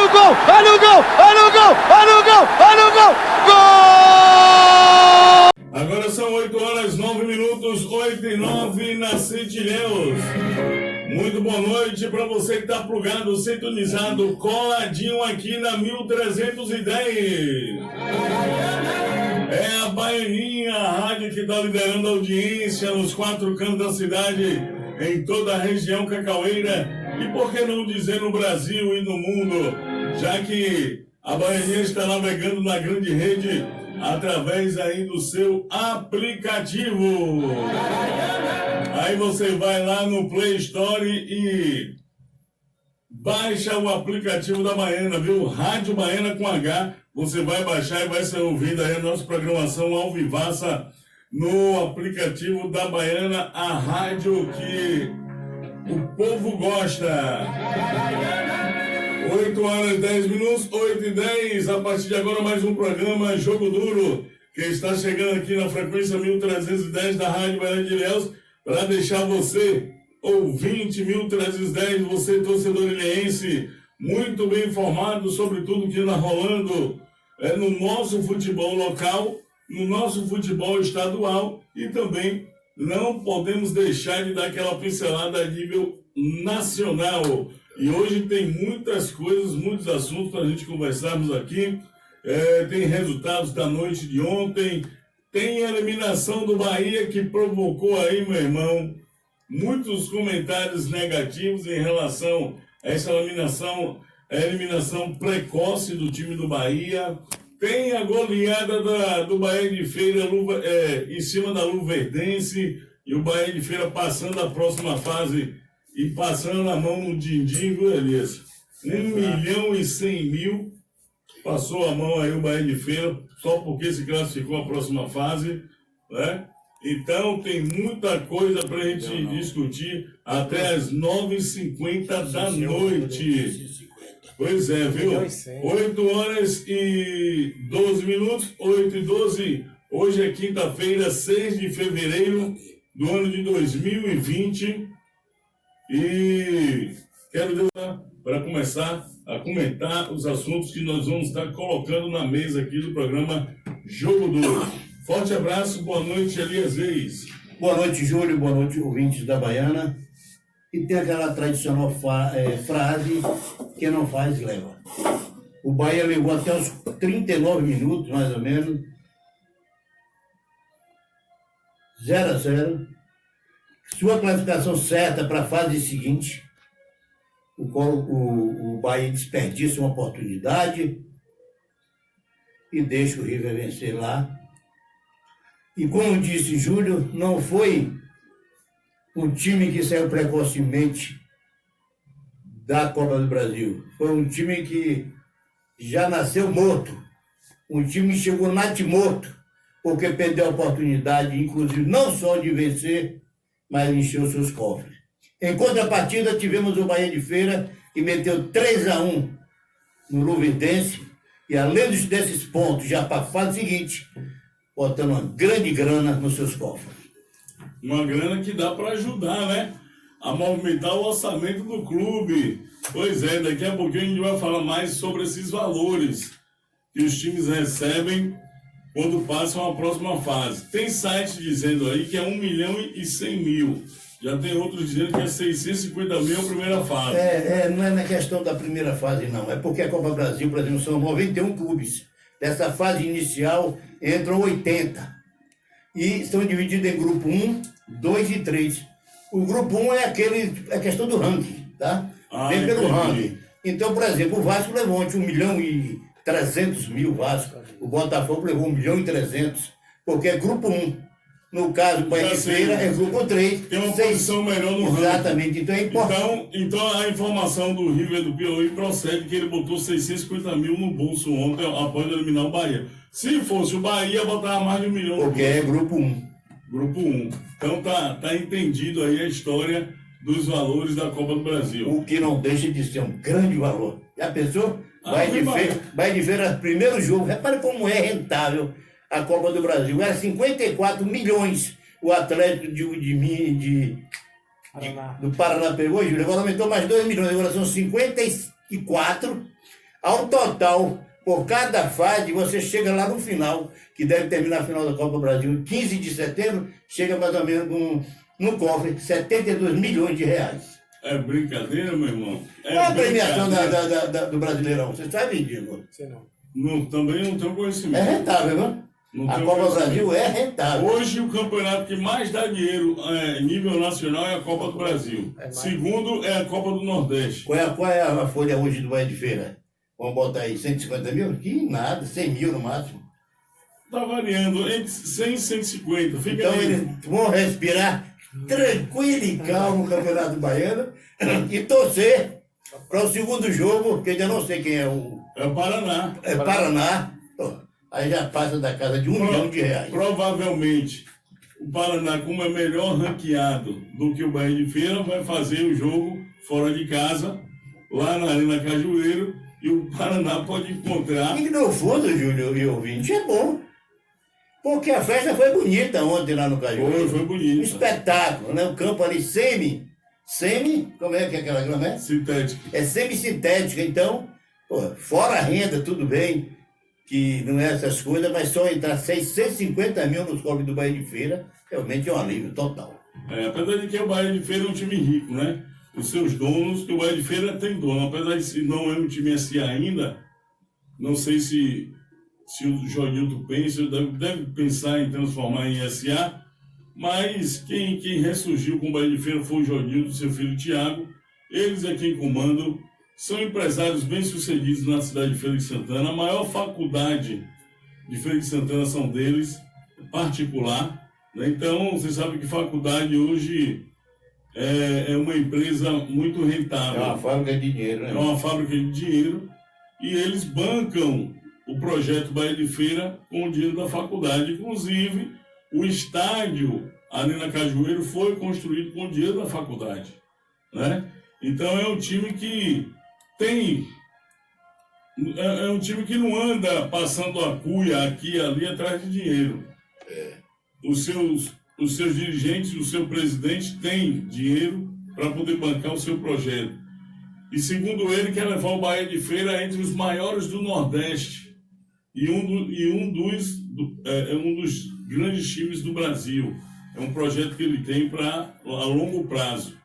o gol! Olha o gol! Olha o gol! Olha o gol! Olha o gol! Gol! Agora são 8 horas 9 minutos, 8 e 9 na Sentinels. Muito boa noite para você que está plugado, sintonizado, coladinho aqui na 1310. É a Baianinha, a rádio que está liderando a audiência nos 4 cantos da cidade, em toda a região cacaueira e por que não dizer no Brasil e no mundo, já que a Baianinha está navegando na grande rede através aí do seu aplicativo. Aí você vai lá no Play Store e baixa o aplicativo da Baiana, viu? Rádio Baiana com H. Você vai baixar e vai ser ouvindo aí a nossa programação ao vivaça no aplicativo da Baiana, a rádio que o povo gosta. 8 horas e 10 minutos, 8 e 10. A partir de agora, mais um programa Jogo Duro, que está chegando aqui na frequência 1310 da Rádio Baiana de Ilhéus, para deixar você, ouvinte 1310, você torcedor ilhéense, muito bem informado sobre tudo que está rolando no nosso futebol local, no nosso futebol estadual, e também não podemos deixar de dar aquela pincelada a nível nacional. E hoje tem muitas coisas, muitos assuntos para a gente conversarmos aqui. Tem resultados da noite de ontem, tem a eliminação do Bahia que provocou aí, meu irmão, muitos comentários negativos em relação a essa eliminação, a eliminação precoce do time do Bahia. Tem a goleada do Bahia de Feira em cima da Luverdense, e o Bahia de Feira passando a próxima fase e passando a mão no din-din, viu, Elias? 1.100.000 passou a mão aí o Bahia de Feira, só porque se classificou a próxima fase, né? Então tem muita coisa para a gente discutir até as 9h50 da noite. Pois é, viu? 8 horas e 12 minutos, 8 e 12. Hoje é quinta-feira, 6 de fevereiro do ano de 2020. E quero deixar para começar a comentar os assuntos que nós vamos estar colocando na mesa aqui do programa Jogo Duro. Forte abraço, boa noite, Elias Reis. Boa noite, Júlio, boa noite, ouvintes da Baiana. E tem aquela tradicional frase, quem não faz, leva. O Bahia levou até os 39 minutos, mais ou menos, 0-0. Sua classificação certa para a fase seguinte. O Bahia desperdiça uma oportunidade e deixa o River vencer lá. E como disse Júlio, não foi um time que saiu precocemente da Copa do Brasil. Foi um time que já nasceu morto. Um time que chegou natimorto, porque perdeu a oportunidade, inclusive, não só de vencer, mas encheu seus cofres. Em contrapartida, tivemos o Bahia de Feira, que meteu 3-1 no Luverdense, e além desses pontos, já para a fase seguinte, botando uma grande grana nos seus cofres. Uma grana que dá para ajudar, né? A movimentar o orçamento do clube. Pois é, daqui a pouquinho a gente vai falar mais sobre esses valores que os times recebem quando passam a próxima fase. Tem site dizendo aí que é 1.100.000. Já tem outros dizendo que é 650.000 a primeira fase. Não é na questão da primeira fase, não. É porque a Copa Brasil, por exemplo, são 91 clubes. Dessa fase inicial, entram 80. E estão divididos em grupo 1, 2 e 3. O grupo 1 é a questão do ranking, tá? Vem pelo ranking. Então, por exemplo, o Vasco levou ontem 1.300.000 Vasco. O Botafogo levou 1.300.000, porque é grupo 1. No caso, o Bahia de Feira é grupo 3. Tem uma posição melhor no ranking. Exatamente, então é importante. Então a informação do River do Piauí procede que ele botou 650.000 no bolso ontem após eliminar o Bahia. Se fosse o Bahia, botava mais de 1 milhão. Porque é grupo 1. Grupo 1. Então tá entendido aí a história dos valores da Copa do Brasil. O que não deixa de ser um grande valor. Já pensou? Bahia de Feira, primeiro jogo. Repare como é rentável a Copa do Brasil. Era 54 milhões o Atlético do Paraná pegou, Júlio. Agora aumentou mais 2 milhões. Agora são 54. Ao total, por cada fase, você chega lá no final, que deve terminar a final da Copa do Brasil, 15 de setembro, chega mais ou menos no cofre, 72 milhões de reais. É brincadeira, meu irmão? Qual é a premiação do Brasileirão? Você sabe, Diego? Sei não. Também não tenho É conhecimento. rentável, não? Não A tenho Copa do conhecimento. Brasil é rentável. Hoje o campeonato que mais dá dinheiro em nível nacional é a Copa do Brasil. É mais. Segundo é a Copa do Nordeste. Qual é a folha hoje do Bahia de Feira? Vamos botar aí 150 mil? Que nada, 100 mil no máximo. Tá variando entre 100 e 150. Fica Então aí. eles vão respirar tranquilo e calmo o Campeonato Baiano e torcer para o segundo jogo, que eu ainda não sei quem é o É o Paraná. Paraná. Pô, aí já passa da casa de 1 milhão de reais. Provavelmente o Paraná, como é melhor ranqueado do que o Bahia de Feira, vai fazer o jogo fora de casa, lá na Arena Cajueiro, e o Paraná pode encontrar. E no fundo, Júlio e ouvinte, é bom. Porque a festa foi bonita ontem lá no Cajueiro. Foi Um bonito. espetáculo, né? O campo ali como é que é aquela grama? Sintético. É semi-sintética, então, pô, fora a renda, tudo bem, que não é essas coisas, mas só entrar 650 mil nos cofres do Bahia de Feira, realmente é um alívio total. Apesar de que o Bahia de Feira é um time rico, né? Os seus donos, que o Bahia de Feira tem dono, apesar de se não é um time SA ainda, não sei se o Joinilton pensa, deve pensar em transformar em SA, mas quem ressurgiu com o Bahia de Feira foi o Joinilton, seu filho Tiago. Eles é quem comandam, são empresários bem-sucedidos na cidade de Feira de Santana. A maior faculdade de Feira de Santana são deles, particular, né? Então, você sabe que faculdade hoje é uma empresa muito rentável. É uma fábrica de dinheiro, né? É uma fábrica de dinheiro e eles bancam o projeto Bahia de Feira com o dinheiro da faculdade. Inclusive, o estádio Arena Cajueiro foi construído com o dinheiro da faculdade, né? Então é um time que tem... É um time que não anda passando a cuia aqui e ali atrás de dinheiro. Os seus dirigentes, o seu presidente tem dinheiro para poder bancar o seu projeto. E segundo ele, quer levar o Bahia de Feira entre os maiores do Nordeste e um dos grandes times do Brasil. É um projeto que ele tem a longo prazo,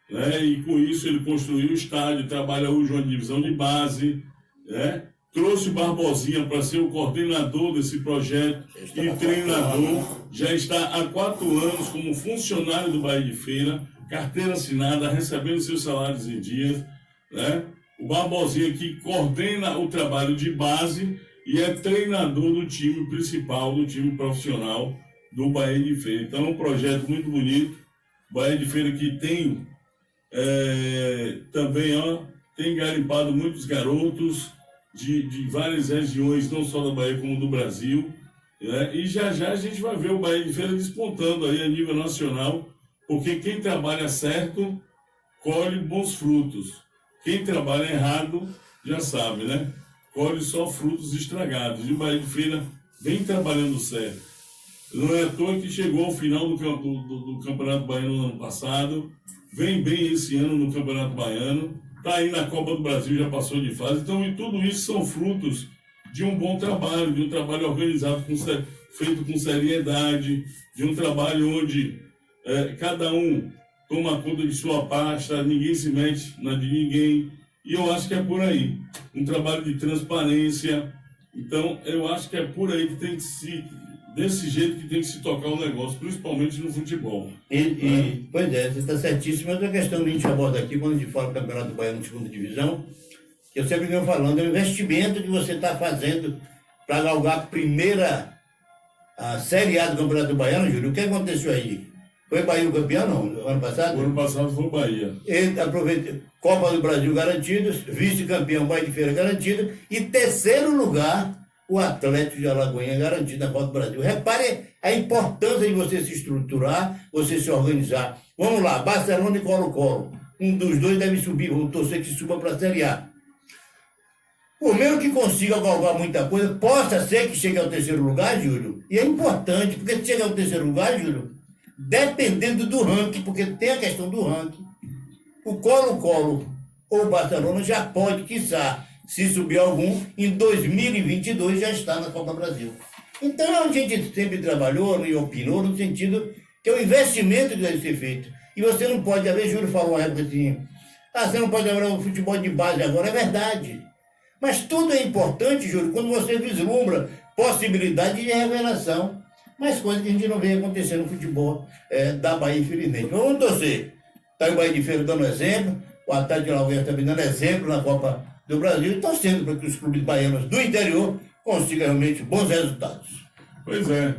né? E com isso ele construiu o estádio, trabalha hoje uma divisão de base, né? Trouxe o Barbosinha para ser o coordenador desse projeto e treinador. Já está há 4 anos como funcionário do Bahia de Feira, carteira assinada, recebendo seus salários em dias, né? O Barbosinha que coordena o trabalho de base e é treinador do time principal, do time profissional do Bahia de Feira. Então é um projeto muito bonito. Bahia de Feira que tem também tem garimpado muitos garotos de várias regiões, não só da Bahia como do Brasil, né? E já a gente vai ver o Bahia de Feira despontando aí a nível nacional, porque quem trabalha certo colhe bons frutos. Quem trabalha errado já sabe, né? Colhe só frutos estragados. E o Bahia de Feira vem trabalhando certo. Não é à toa que chegou ao final do Campeonato Baiano no ano passado, vem bem esse ano no Campeonato Baiano, está aí na Copa do Brasil, já passou de fase. Então, e tudo isso são frutos de um bom trabalho, de um trabalho organizado, feito com seriedade, de um trabalho onde cada um toma conta de sua pasta, ninguém se mete na de ninguém. E eu acho que é por aí. Um trabalho de transparência. Então, eu acho que é por aí que tem que desse jeito que tem que se tocar o negócio, principalmente no futebol. Pois é, você está certíssimo. Mas a questão que a gente aborda aqui, quando a gente fala do Campeonato Baiano de segunda divisão, que eu sempre venho falando, é o investimento que você está fazendo para galgar a Série A do Campeonato Baiano, Júlio. O que aconteceu aí? Foi Bahia o campeão, não, ano passado? O ano passado foi o Bahia. Ele aproveita Copa do Brasil garantido, vice-campeão Bahia de Feira garantido, e terceiro lugar, o Atlético de Alagoinha garantido na Copa do Brasil. Repare a importância de você se estruturar, você se organizar. Vamos lá, Barcelona e Colo-Colo. Um dos dois deve subir, vamos torcer que suba para a Série A. Por mesmo que consiga galgar muita coisa, possa ser que chegue ao terceiro lugar, Júlio. E é importante, porque se chegar ao terceiro lugar, Júlio, dependendo do ranking, porque tem a questão do ranking, o Colo-Colo ou o Barcelona já pode, quiçá, se subir algum, em 2022 já está na Copa Brasil. Então a gente sempre trabalhou e opinou no sentido que é um investimento que deve ser feito. E você não pode, às vezes, Júlio falou uma época assim, você não pode abrir o futebol de base agora, é verdade. Mas tudo é importante, Júlio, quando você vislumbra possibilidade de revelação. Mas coisa que a gente não vê acontecer no futebol da Bahia, infelizmente. Vamos torcer. Está o Bahia de Feira dando exemplo, o Atlético de Alagoas também dando exemplo na Copa do Brasil, e torcendo para que os clubes baianos do interior consigam realmente bons resultados. Pois é.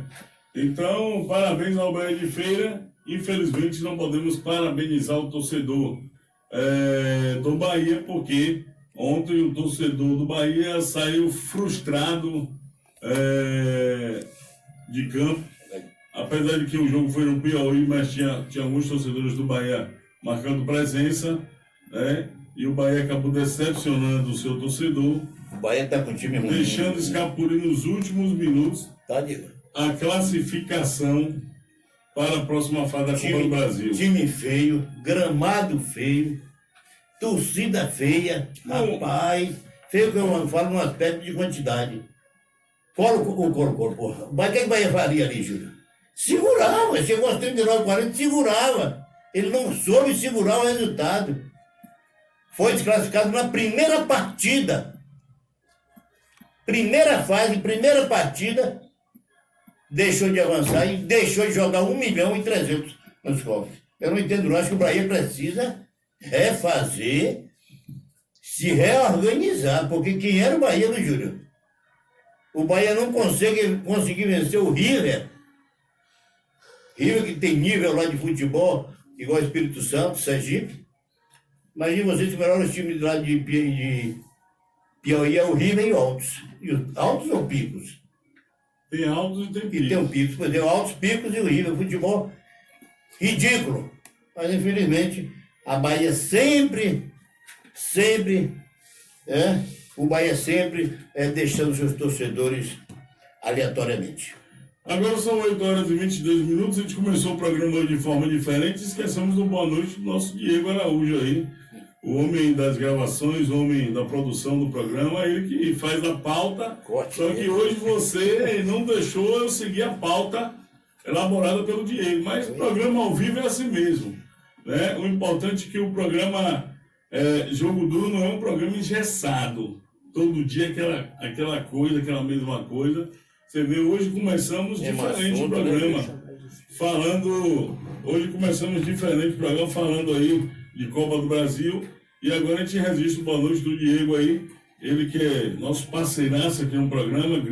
Então, parabéns ao Bahia de Feira. Infelizmente, não podemos parabenizar o torcedor do Bahia, porque ontem o torcedor do Bahia saiu frustrado de campo. Apesar de que o jogo foi no Piauí, mas tinha alguns torcedores do Bahia marcando presença, né? E o Bahia acabou decepcionando o seu torcedor. O Bahia está com o time muito. Deixando escapulir nos últimos minutos a classificação para a próxima fase da Copa do Brasil. Time feio, gramado feio, torcida feia, rapaz. Feio que eu falo no aspecto de quantidade. Fora o Colo-Colo, porra. Mas o que o Bahia faria ali, Júlio? Segurava, chegou aos 39, 40, segurava. Ele não soube segurar o resultado. Foi desclassificado na primeira partida. Primeira fase, primeira partida, deixou de avançar e deixou de jogar 1.300.000 nos cofres. Eu não entendo, não. Acho que o Bahia precisa refazer, se reorganizar, porque quem era o Bahia, no Júlio? O Bahia não conseguir vencer o River. River que tem nível lá de futebol, igual Espírito Santo, Sergipe. Imagina vocês que melhor os times lá de Piauí é o River e o Altos. E os Altos ou Picos? Tem altos e tem picos. E tem o Picos, por exemplo, Altos, Picos e o River. Futebol ridículo. Mas infelizmente a Bahia sempre, o Bahia sempre deixando seus torcedores aleatoriamente. Agora são 8 horas e 22 minutos, a gente começou o programa hoje de forma diferente, esquecemos do boa noite do nosso Diego Araújo aí, o homem das gravações, o homem da produção do programa, ele que faz a pauta, só que hoje você não deixou eu seguir a pauta elaborada pelo Diego, mas o programa ao vivo é assim mesmo, né? O importante é que o programa Jogo Duro não é um programa engessado, todo dia aquela coisa, aquela mesma coisa. Você vê, hoje começamos diferente o programa, falando aí de Copa do Brasil, e agora a gente registra o boa noite do Diego aí, ele que é nosso parceiraço aqui no programa,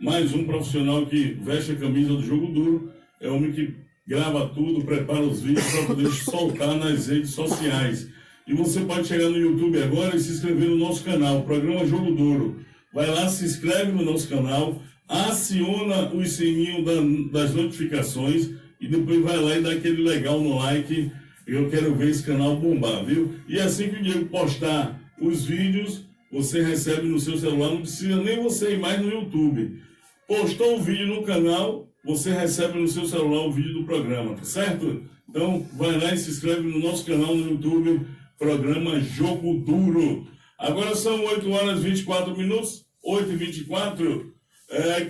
mais um profissional que veste a camisa do Jogo Duro, é o homem que grava tudo, prepara os vídeos para poder soltar nas redes sociais. E você pode chegar no YouTube agora e se inscrever no nosso canal, programa Jogo Duro. Vai lá, se inscreve no nosso canal, aciona o sininho das notificações e depois vai lá e dá aquele legal no like. Eu quero ver esse canal bombar, viu? E assim que o Diego postar os vídeos, você recebe no seu celular, não precisa nem você ir mais no YouTube. Postou o vídeo no canal, você recebe no seu celular o vídeo do programa, tá certo? Então vai lá e se inscreve no nosso canal no YouTube, programa Jogo Duro. Agora são 8 horas e 24 minutos, 8h24.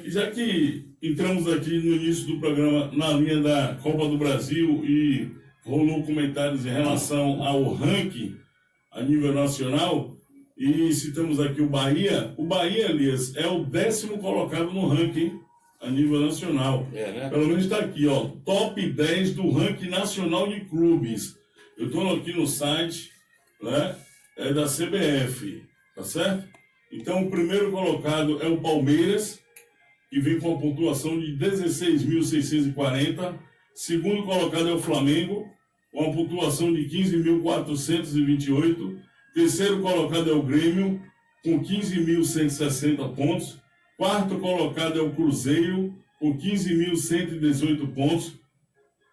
Já que entramos aqui no início do programa na linha da Copa do Brasil e rolou comentários em relação ao ranking a nível nacional, e citamos aqui o Bahia, Elias, é o 10º colocado no ranking a nível nacional. Né? Pelo menos está aqui, ó, top 10 do ranking nacional de clubes. Eu estou aqui no site, né, da CBF, tá certo? Então o primeiro colocado é o Palmeiras, que vem com a pontuação de 16.640. Segundo colocado é o Flamengo, com a pontuação de 15.428. Terceiro colocado é o Grêmio, com 15.160 pontos. Quarto colocado é o Cruzeiro, com 15.118 pontos.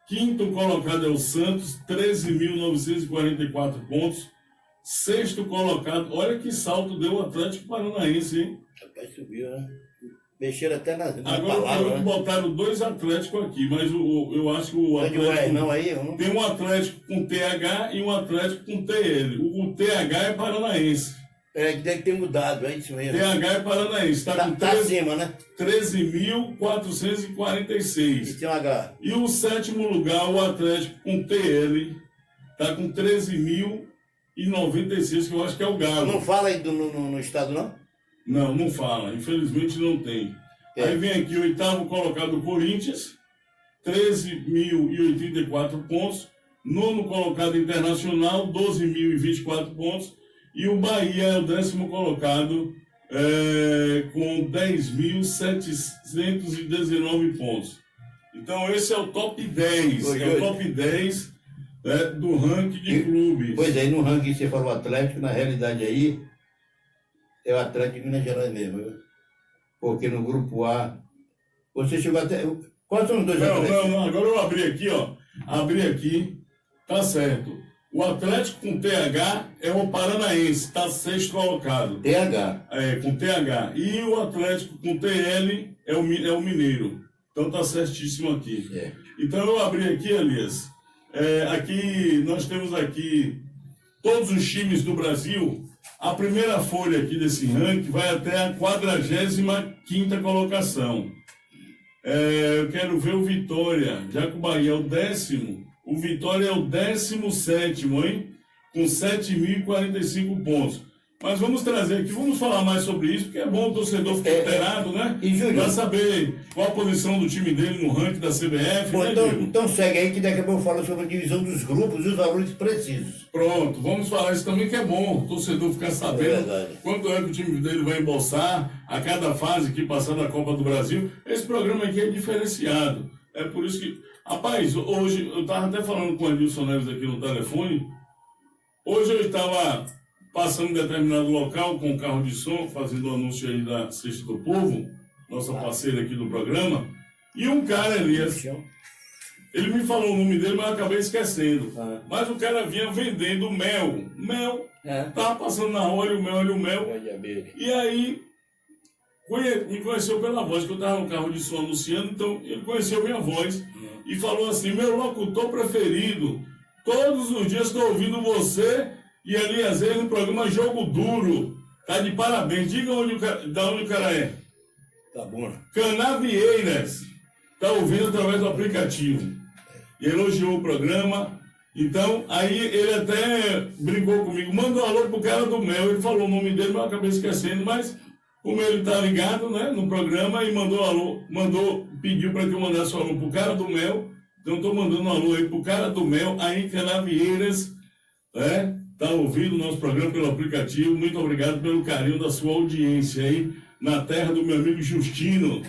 Quinto colocado é o Santos, 13.944 pontos. Sexto colocado, olha que salto deu o Atlético Paranaense, hein? Rapaz, subiu, né? Mexeram até na agora palavra, né? Botaram 2 Atléticos aqui, mas eu acho que o Atlético não, aí, tem um Atlético com TH e um Atlético com TL. O TH é paranaense. Deve ter mudado, é isso mesmo. TH é paranaense, está com Tá acima, né? 13.446. E tem um H. E o sétimo lugar, o Atlético com TL, está com 13.096, que eu acho que é o Galo. Não fala aí no estado, não? Não, não fala. Infelizmente não tem. Aí vem aqui o oitavo colocado, o Corinthians, 13.084 pontos. Nono colocado, Internacional, 12.024 pontos. E o Bahia é o 10º colocado, com 10.719 pontos. Então esse é o top 10. O top 10 do ranking de clubes. Pois é, no ranking você falou Atlético, na realidade aí é o Atlético de Minas Gerais mesmo. Viu? Porque no grupo A, você chegou até... Quais são os dois Atléticos? Não, agora eu abri aqui, ó. Abri aqui, tá certo. O Atlético com TH é o Paranaense, tá 6º colocado. TH. Com TH. E o Atlético com TL é o Mineiro. Então tá certíssimo aqui. Então eu abri aqui, Elias. Aqui, nós temos aqui todos os times do Brasil. A primeira folha aqui desse ranking vai até a 45ª colocação. Eu quero ver o Vitória, já que o Bahia é o 10º, o Vitória é o 17º, hein? Com 7.045 pontos. Mas vamos trazer aqui, vamos falar mais sobre isso, porque é bom o torcedor ficar inteirado, né? E Júlio? Para saber qual a posição do time dele no ranking da CBF. Bom, né, então segue aí que daqui a pouco eu falo sobre a divisão dos grupos e os valores precisos. Pronto, vamos falar isso também, que é bom o torcedor ficar sabendo quanto é que o time dele vai embolsar a cada fase que passar da Copa do Brasil. Esse programa aqui é diferenciado. É por isso que... Rapaz, hoje, eu estava até falando com o Edilson Neves aqui no telefone. Hoje eu estava passando em determinado local com um carro de som, fazendo o anúncio aí da Sexta do Povo, nossa parceira aqui do programa, e um cara, Elias, ele me falou o nome dele, mas eu acabei esquecendo. Mas o cara vinha vendendo mel. Tava passando na rua, olha o mel. E aí, me conheceu pela voz, que eu estava no carro de som anunciando, então ele conheceu minha voz e falou assim: meu locutor preferido, todos os dias estou ouvindo você e Elias no programa Jogo Duro. Tá de parabéns. Diga da onde o cara é. Tá bom. Canavieiras. Tá ouvindo através do aplicativo. E elogiou o programa. Então, aí ele até brincou comigo. Mandou um alô pro cara do mel. Ele falou o nome dele, mas eu acabei esquecendo. Mas, como ele tá ligado, né, no programa, e pediu para que eu mandasse um alô pro cara do mel. Então, tô mandando um alô aí pro cara do mel, aí em Canavieiras, tá ouvindo o nosso programa pelo aplicativo. Muito obrigado pelo carinho da sua audiência aí na terra do meu amigo Justino,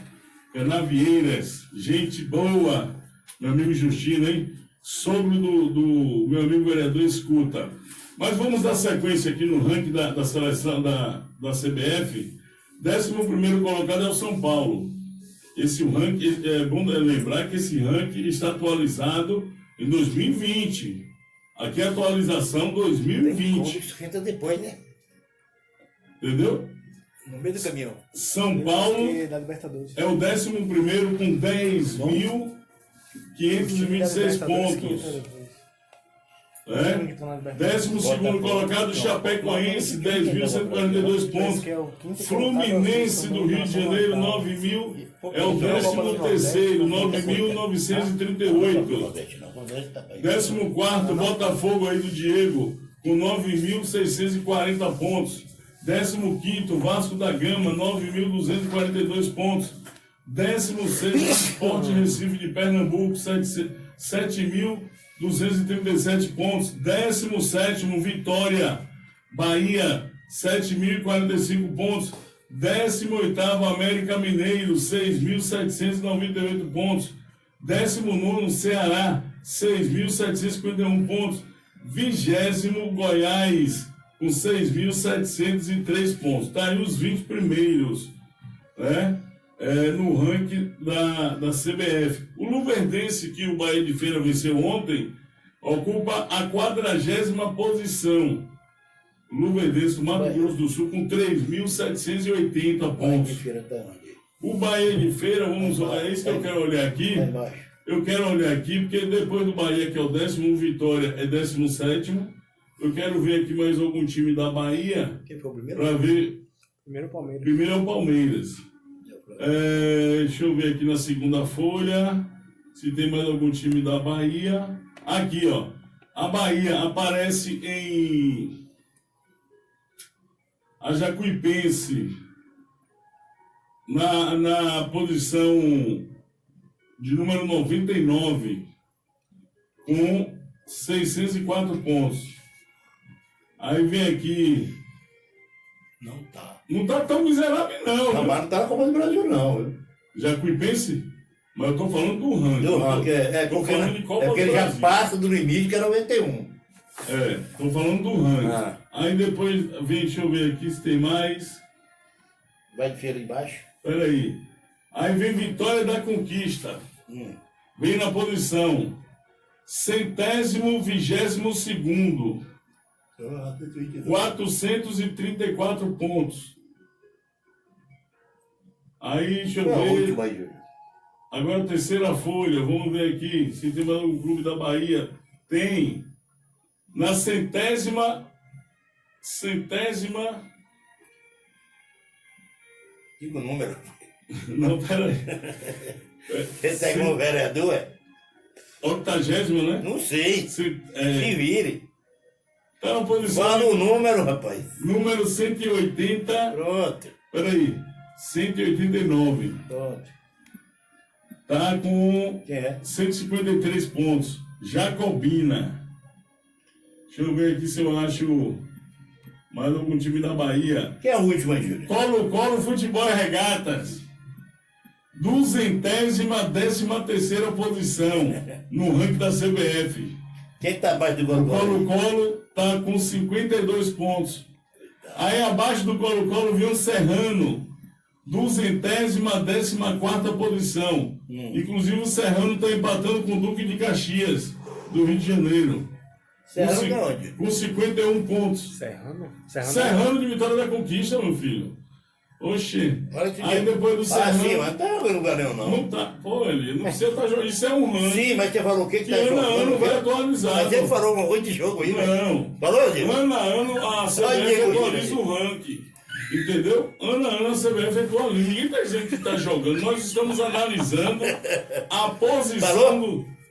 Canavieiras. Gente boa, meu amigo Justino, hein? Sogro do meu amigo vereador Escuta. Mas vamos dar sequência aqui no ranking da seleção da CBF. 11º colocado é o São Paulo. Esse ranking, é bom lembrar que esse ranking está atualizado em 2020. Aqui é a atualização 2020. Esquenta depois, né? Entendeu? No meio do caminhão. São Paulo Da Libertadores. é o 11º com 10.526 pontos. 12º colocado, Chapecoense, 10.142 pontos. Fluminense do Rio de Janeiro, 9.000. É o 13º, 9.938. 14º, Botafogo aí do Diego, com 9.640 pontos. 15º, Vasco da Gama, 9.242 pontos. 16º, Sport Recife de Pernambuco, 7.237 pontos. 17º, Vitória, Bahia, 7.045 pontos. 18º, América Mineiro, 6.798 pontos. 19º, Ceará, 6.751 pontos. 20º, Goiás, com 6.703 pontos. Tá aí os 20 primeiros, né? No ranking da CBF. O Luverdense, que o Bahia de Feira venceu ontem, ocupa a 40ª posição. O Luverdense do Mato Grosso do Sul com 3.780 pontos. O Bahia de Feira, vamos olhar, é isso que eu quero olhar aqui. Eu quero olhar aqui, porque depois do Bahia, que é o 10º, Vitória é 17º, Eu quero ver aqui mais algum time da Bahia Quem foi o primeiro? para ver. Primeiro Palmeiras. Primeiro é o Palmeiras. Deixa eu ver aqui na segunda folha se tem mais algum time da Bahia. Aqui, ó. A Bahia aparece em a Jacuipense na posição de número 99 com 604 pontos. Aí vem aqui. Não tá. Não tá tão miserável, não. Não, Né? mas não tá na Copa do Brasil, não. Viu? Jacuipense? Mas eu tô falando do ranking. Do ranking, Tô porque, falando de Copa porque do ele já Brasil. passa do limite, que é 91. Tô falando do ranking. Ah. Aí depois, deixa eu ver aqui se tem mais. Vai de feira embaixo. Peraí. Aí vem Vitória da Conquista. Vem na posição 122º. 434 pontos. Aí, deixa eu Qual é a ver. última aí, Júlio? Agora a terceira folha, vamos ver aqui se tem mais um clube da Bahia. Tem. Na centésima. Diga o número. Não, peraí. Esse é como vereador, é? 80º, né? Não sei. Se Se vire. tá na posição. Fala o número, rapaz. Número 180. Pronto. Peraí. 189. Pronto. Tá com Quem é? 153 pontos. Jacobina. Deixa eu ver aqui se eu acho mais algum time da Bahia. Quem é a última, Júlio? Colo-Colo Futebol e Regatas. 213ª posição no ranking da CBF. Quem tá abaixo do O Colo-Colo? Colo-Colo tá com 52 pontos. Aí abaixo do Colo-Colo vem o Serrano. 214ª posição. Inclusive o Serrano está empatando com o Duque de Caxias, do Rio de Janeiro. Serrano Com de onde? Com 51 pontos. Serrano? Serrano de Vitória da Conquista, meu filho. Oxê. Olha que Aí dia. depois do Ah, Serrano. sim, mas tá no lugar nenhum, não. Não tá. Pô, ele não precisa estar jogando. Isso é um ranking. Sim, mas você falou o que Que tá ano a ano jogando? vai atualizar. Mas ele falou um monte de jogo aí, né? Não. Falou, Diego? Ano a ano a CBF Diego, atualiza Diego. o ranking. Entendeu? Ano a ano a CBF atualiza. Ninguém está dizendo que está jogando. Nós estamos analisando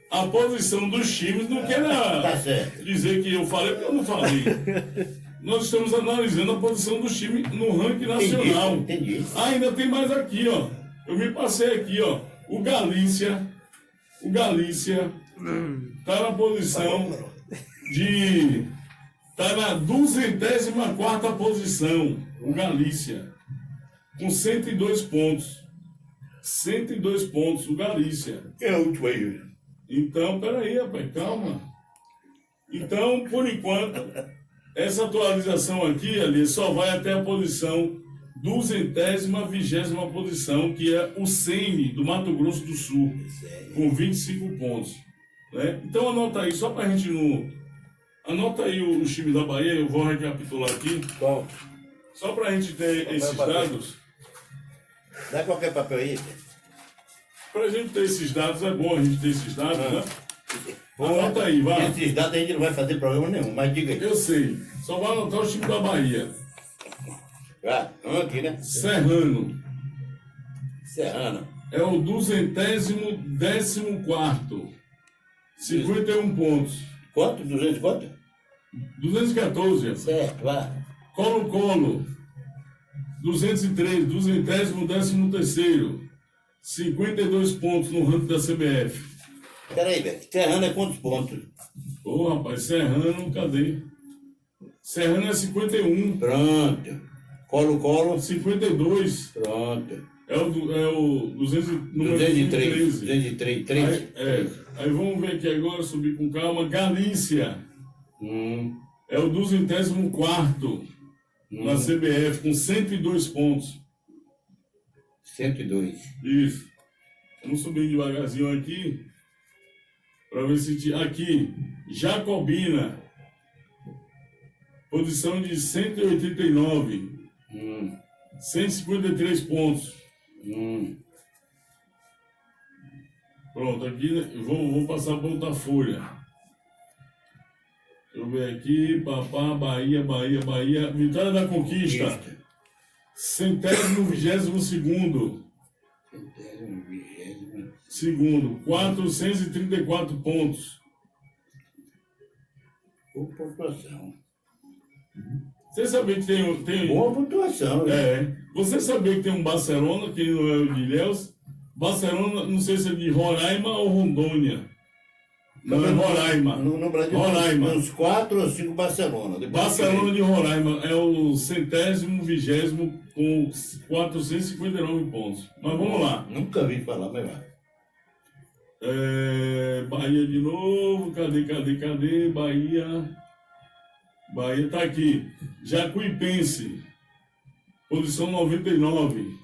a posição dos times. Não quero Tá certo. dizer que eu falei, porque eu não falei. Nós estamos analisando a posição dos times no ranking nacional. Entendi. Ainda tem mais aqui, ó. Eu me passei aqui, ó. O Galícia tá na posição de... Tá na 204ª posição, o Galícia. Com 102 pontos. 102 pontos, o Galícia. Quem é a última aí, Júlio? Então, peraí, rapaz, calma. Então, por enquanto, essa atualização aqui, ali, só vai até a posição 220ª posição, que é o Sene, do Mato Grosso do Sul, com 25 pontos. Né? Então, anota aí, só pra gente não... Anota aí os times da Bahia, eu vou recapitular aqui, Bom, só pra gente ter esses dados. dá qualquer papel aí. Pra gente ter esses dados, é bom a gente ter esses dados, né? Anota aí, vai. Esses dados a gente não vai fazer problema nenhum, mas diga aí. Eu sei, só vai anotar os times da Bahia. Ah, aqui, né? Serrano Serrano. é o 214º, 51 pontos. Quanto? 200 quanto? 214. Certo, vá. Colo-Colo, 203, 213º, 52 pontos no ranking da CBF. Peraí, velho. Serrano é quantos pontos? Ô, rapaz, Serrano, cadê? Serrano é 51, Pronto. Colo-Colo. 52, Pronto. é o 200, número 203. 213. 203. Aí vamos ver aqui agora, subir com calma. Galícia é o 204º na CBF, com 102 pontos. 102. Isso. Vamos subir devagarzinho aqui, para ver se... Aqui, Jacobina, posição de 189, 153 pontos. Pronto, aqui eu vou passar para outra folha. Deixa eu eu ver aqui. Papá, Bahia. Vitória da Conquista. 122º. Segundo, 434 pontos. Boa pontuação. Você sabia que tem Boa pontuação, né? Você sabia que tem um Barcelona, que não é o de Ilhéus? Barcelona, não sei se é de Roraima ou Rondônia. Não, é Roraima. No Brasil Roraima. tem uns 4 ou 5 Barcelona. Depois Barcelona de Roraima é o 120º com 459 pontos. Mas vamos lá. Nunca vi falar, mas vai. Bahia de novo. Cadê? Bahia tá aqui. Jacuipense. Posição 99.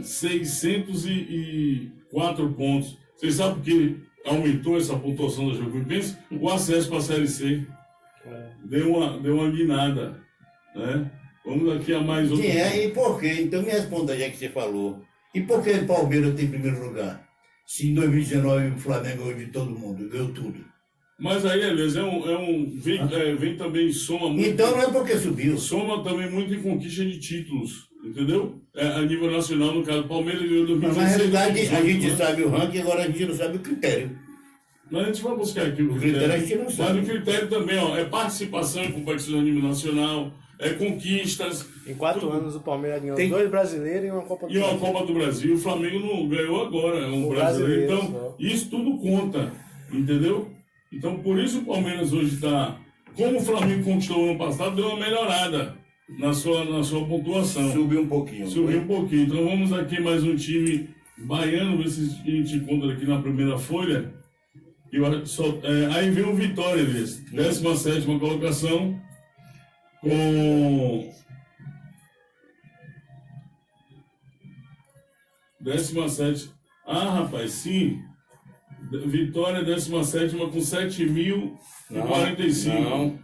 604 pontos. Vocês sabem por que aumentou essa pontuação da Jacuipense? O acesso para a Série C. Deu uma guinada. Né? Vamos aqui a mais outro. Sim, e por quê? Então me responda já que você falou. E por que o Palmeiras tem primeiro lugar? Se em 2019 o Flamengo ganhou de todo mundo, ganhou tudo. Mas aí, Elias, vem também, soma muito. Então não é porque subiu. Soma também muito em conquista de títulos, entendeu? A nível nacional, no caso, Palmeiras ganhou Mas 2016. na realidade a 2018, gente né? sabe o ranking, agora a gente não sabe o critério. Mas a gente vai buscar aqui o critério a gente não sabe. Mas o critério também, ó, é participação em competições a nível nacional, é conquistas. Em 4 anos o Palmeiras ganhou Tem- 2 brasileiros e uma Copa do E uma Brasil. Copa do Brasil, o Flamengo não ganhou agora, é um O brasileiro. brasileiro, Então, isso tudo conta, entendeu? Então, por isso o Palmeiras hoje está. Como o Flamengo conquistou ano passado, deu uma melhorada na sua pontuação. Subiu um pouquinho. Subiu um pouquinho. Então, vamos aqui mais um time baiano, ver se a gente encontra aqui na primeira folha. Aí vem o Vitória, Elias. 17ª colocação. Com 17. Rapaz, sim. Vitória 17ª com 7.045. Não.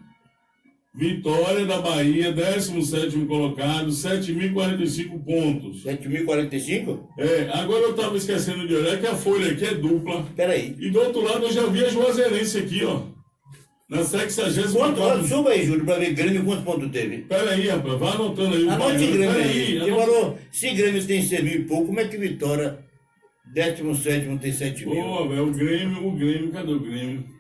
Vitória da Bahia, 17º colocado, 7.045 pontos. 7.045? Agora eu estava esquecendo de olhar que a folha aqui é dupla. Peraí. E do outro lado eu já vi a Juazeirense aqui, ó. Na 60ª. Suba aí, Júlio, pra ver Grêmio quantos pontos teve. Pera aí, rapaz, vai anotando aí. Anote Grêmio Pera aí. Você anota. falou, se Grêmio tem 6 mil e pouco, como é que Vitória, 17º, tem 7 mil? Pô, velho, o Grêmio, cadê o Grêmio?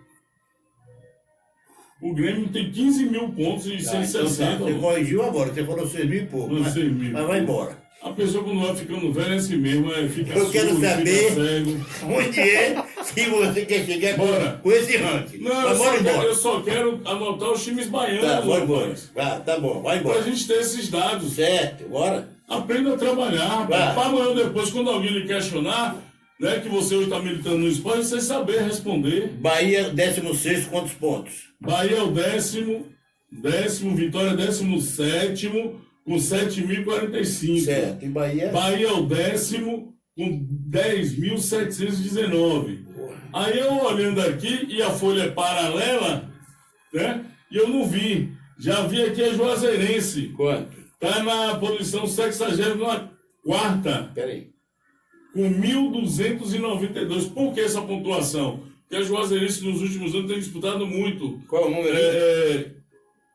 O Grêmio tem 15 mil pontos e 160. Você corrigiu agora, você falou 6 mil e pouco. Não, 6 mil. Mas vai embora. A pessoa quando vai ficando velha é assim mesmo, fica Eu quero surdo, saber- fica cego. Onde é que você quer chegar Bora. com esse ranking? Não, Mas bora embora. eu só quero anotar os times baianos, Tá, vai embora. rapaz. Tá bom, vai Pra embora. gente ter esses dados. Certo, bora. Aprenda a trabalhar, rapaz. Vai. Para amanhã depois, quando alguém lhe questionar, né, que você hoje está militando no esporte, você saber responder. Bahia, 16º, quantos pontos? Bahia é o décimo, Vitória 17º, com 7.045. Certo, e Bahia? Bahia é o 10º, com 10.719. Aí eu olhando aqui, e a folha é paralela, né, e eu não vi. Já vi aqui a Juazeirense. Quanto? Está na posição 64ª. Peraí. Com 1.292. Por que essa pontuação? Porque a Juazeirense nos últimos anos tem disputado muito. Qual é o número aí?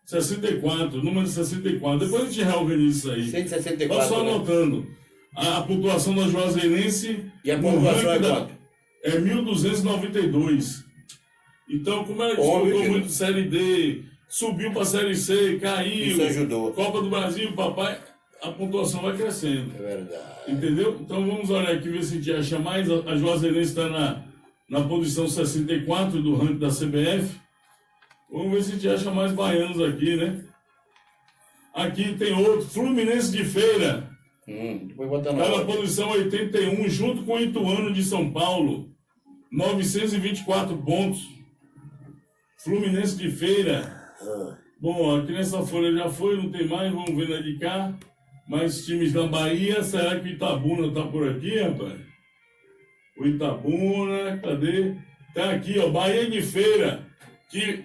64, número 64. Depois a gente reorganiza isso aí. 164. Vai só né? anotando. A pontuação da Juazeirense E a no pontuação é ranking quanto? é 1.292. Então, como ela Bom, disputou viu, muito Série D, subiu para a Série C, caiu. Isso ajudou. Copa do Brasil, papai, a pontuação vai crescendo. É verdade. Entendeu? Então vamos olhar aqui, ver se a gente acha mais. A Juazeirense está na posição 64 do ranking da CBF. Vamos ver se a gente acha mais baianos aqui, né? Aqui tem outro, Fluminense de Feira. Depois bota Está na na posição 81, junto com o Ituano de São Paulo. 924 pontos. Fluminense de Feira. Bom, aqui nessa folha já foi, não tem mais, vamos ver na de cá. Mais times da Bahia, será que o Itabuna está por aqui, rapaz? O Itabuna, cadê? Tá aqui, ó, Bahia de Feira, que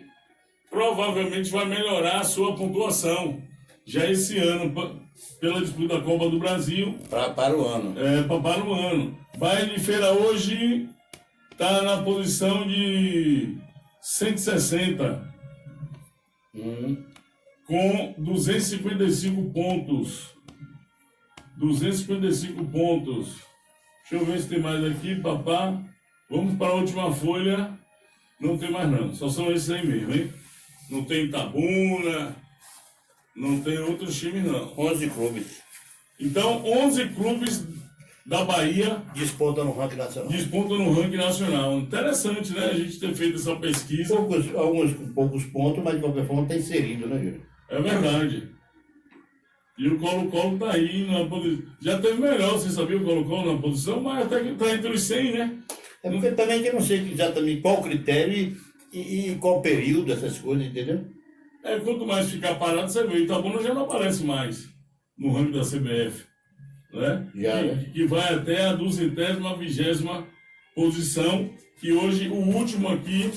provavelmente vai melhorar a sua pontuação já esse ano, pela disputa da Copa do Brasil. para o ano. Para o ano. Bahia de Feira hoje está na posição de 160. com 255 pontos. 255 pontos. Deixa eu ver se tem mais aqui, papá. Vamos para a última folha. Não tem mais não, só são esses aí mesmo, hein? Não tem Itabuna, não tem outros times não. 11 clubes. Então, 11 clubes da Bahia Disputam no ranking nacional. disputam no ranking nacional. Interessante, né? A gente ter feito essa pesquisa. Alguns com poucos pontos, mas de qualquer forma está inserido, né, Júlio? É verdade. E o Colo-Colo tá aí na posição. Já teve melhor, você sabia o Colo-Colo na posição, mas até que tá entre os 100, né? É porque também que eu não sei exatamente qual critério e qual período, essas coisas, entendeu? É, quanto mais ficar parado, você vê. Itabuna já não aparece mais no ranking da CBF. Né? Já, né? Que vai até a 220ª posição. Que hoje, o último aqui...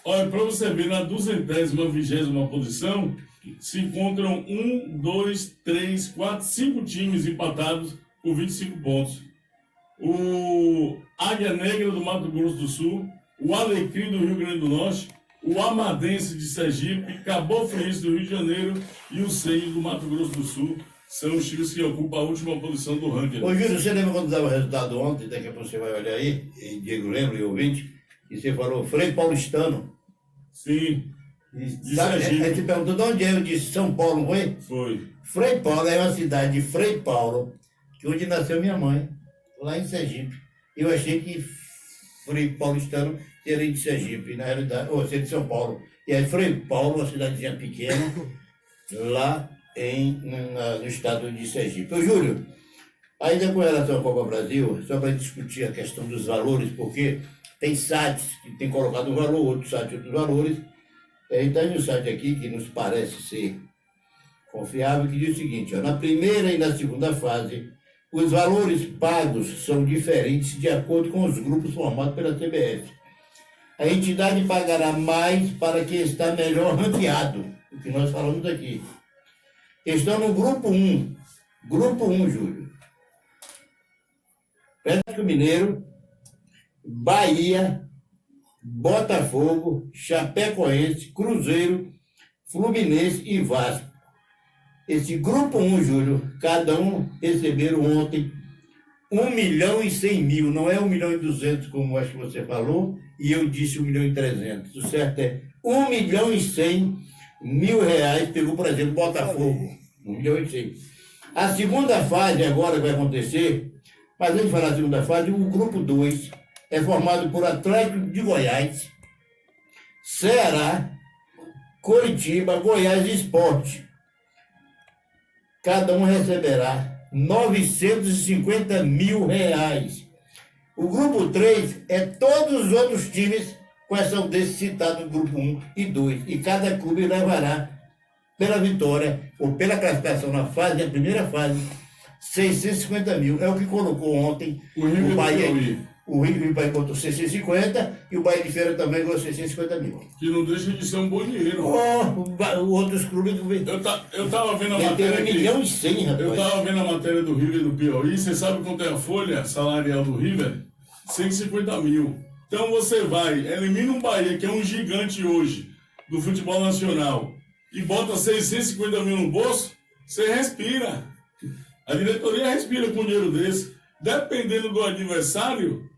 Olha, para você ver, na 220ª posição, se encontram 1, 2, 3, 4, 5 times empatados com 25 pontos. O Águia Negra do Mato Grosso do Sul, o Alecrim do Rio Grande do Norte, o Amadense de Sergipe, Cabo Friense do Rio de Janeiro e o Seios do Mato Grosso do Sul são os times que ocupam a última posição do ranking. Ô, Júlio, você lembra quando dava o resultado ontem? Daqui a pouco você vai olhar aí, e Diego lembra e ouvinte, e você falou Frei Paulistano. Sim, E, sabe, aí você perguntou de onde é? Eu disse São Paulo, não foi? foi. Frei Paulo é uma cidade de Frei Paulo, que onde nasceu minha mãe, lá em Sergipe. Eu achei que Frei Paulistano seria de Sergipe, na realidade, ou seria de São Paulo. E aí Frei Paulo, uma cidadezinha pequena, lá no estado de Sergipe. Ô, Júlio, ainda com relação à Copa Brasil, só para discutir a questão dos valores, porque tem sites que tem colocado um valor, outros sites outros valores. Então, tem um site aqui que nos parece ser confiável, que diz o seguinte, ó, na primeira e na segunda fase, os valores pagos são diferentes de acordo com os grupos formados pela CBF. A entidade pagará mais para quem está melhor ranqueado, o que nós falamos aqui. Estão no grupo 1. Grupo 1, Júlio. Atlético Mineiro, Bahia, Botafogo, Chapecoense, Cruzeiro, Fluminense e Vasco. Esse grupo 1, Júlio, cada um receberam ontem 1.100.000, não é 1.200.000, como acho que você falou, e eu disse 1.300.000. O certo é 1.100.000 reais, pegou, por exemplo, Botafogo, 1.100.000. A segunda fase agora vai acontecer, mas antes de falar da segunda fase, o grupo 2 é formado por Atlético de Goiás, Ceará, Coritiba, Goiás e Sport. Cada um receberá 950.000 reais. O grupo 3 é todos os outros times, com exceção desse citado no grupo 1 e 2. E cada clube levará, pela vitória ou pela classificação na fase, a primeira fase, 650.000. É o que colocou ontem o Bahia. O Rio Bahia botou 650 e o Bahia de Feira também ganhou 650.000. Que não deixa de ser um bom dinheiro. Outros clubes do Eu tava vendo a matéria aqui. 1.100.000, rapaz. Eu tava vendo a matéria do River e do Piauí. Você sabe quanto é a folha salarial do River? 150.000. Então você vai, elimina um Bahia, que é um gigante hoje, do futebol nacional, e bota 650.000 no bolso, você respira. A diretoria respira com um dinheiro desse. Dependendo do adversário,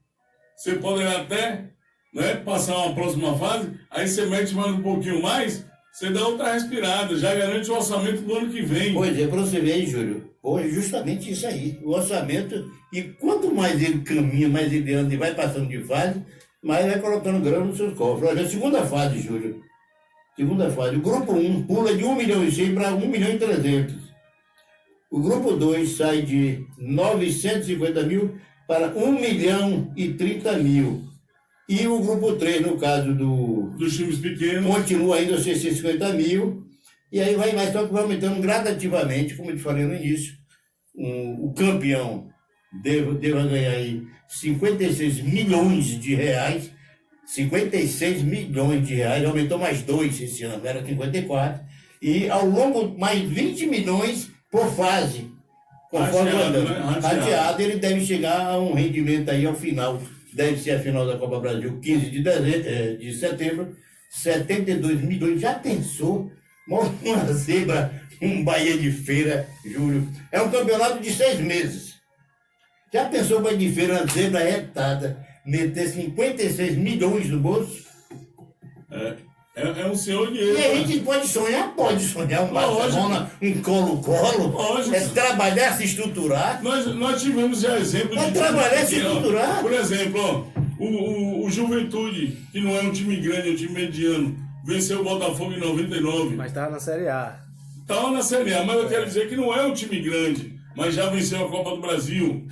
você poderá até, né, passar uma próxima fase, aí você mete mais um pouquinho mais, você dá outra respirada, já garante o orçamento do ano que vem. Pois é, para você ver aí, Júlio, hoje justamente isso aí, o orçamento, e quanto mais ele caminha, mais ele anda e vai passando de fase, mais vai colocando grana nos seus cofres. Olha, a segunda fase, Júlio, segunda fase, o grupo 1 pula de 1.100.000 para 1.300.000. O grupo 2 sai de 950.000 para 1.030.000. E o grupo 3, no caso dos times pequenos, continua ainda 650.000. E aí vai mais, só que vai aumentando gradativamente, como eu te falei no início. O campeão deva ganhar aí 56 milhões de reais. 56 milhões de reais, aumentou mais 2 esse ano, era 54. E ao longo, mais 20 milhões por fase. Conforme rateado, ele deve chegar a um rendimento aí ao final. Deve ser a final da Copa Brasil, 15 de setembro. 72 milhões. Já pensou? Uma zebra, um Bahia de Feira, Júlio. É um campeonato de 6 meses. Já pensou Bahia de Feira, uma zebra retada, meter 56 milhões no bolso? É um senhor dinheiro. E a gente pode sonhar um Barcelona, um Colo-Colo. Lógico. É trabalhar, se estruturar. Nós tivemos já exemplo É de... trabalhar, se estruturar. Por exemplo, ó, o Juventude, que não é um time grande, é um time mediano, venceu o Botafogo em 99. Mas tava na Série A. Estava na Série A, mas eu quero dizer que não é um time grande, mas já venceu a Copa do Brasil.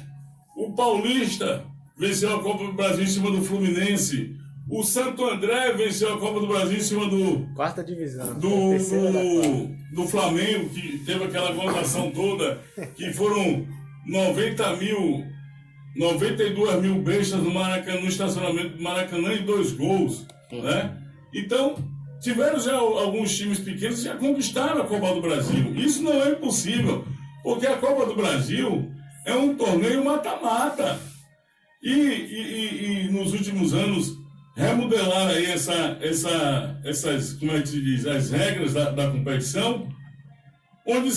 O Paulista venceu a Copa do Brasil em cima do Fluminense. O Santo André venceu a Copa do Brasil em cima do Quarta divisão. Terceira da quarta. do Flamengo, que teve aquela votação toda, que foram 92 mil bestas no Maracanã, no estacionamento do Maracanã, e 2 gols, né? Então, tiveram já alguns times pequenos que já conquistaram a Copa do Brasil. Isso não é impossível, porque a Copa do Brasil é um torneio mata-mata. E nos últimos anos remodelaram aí essas, como é que se diz, as regras da competição, onde,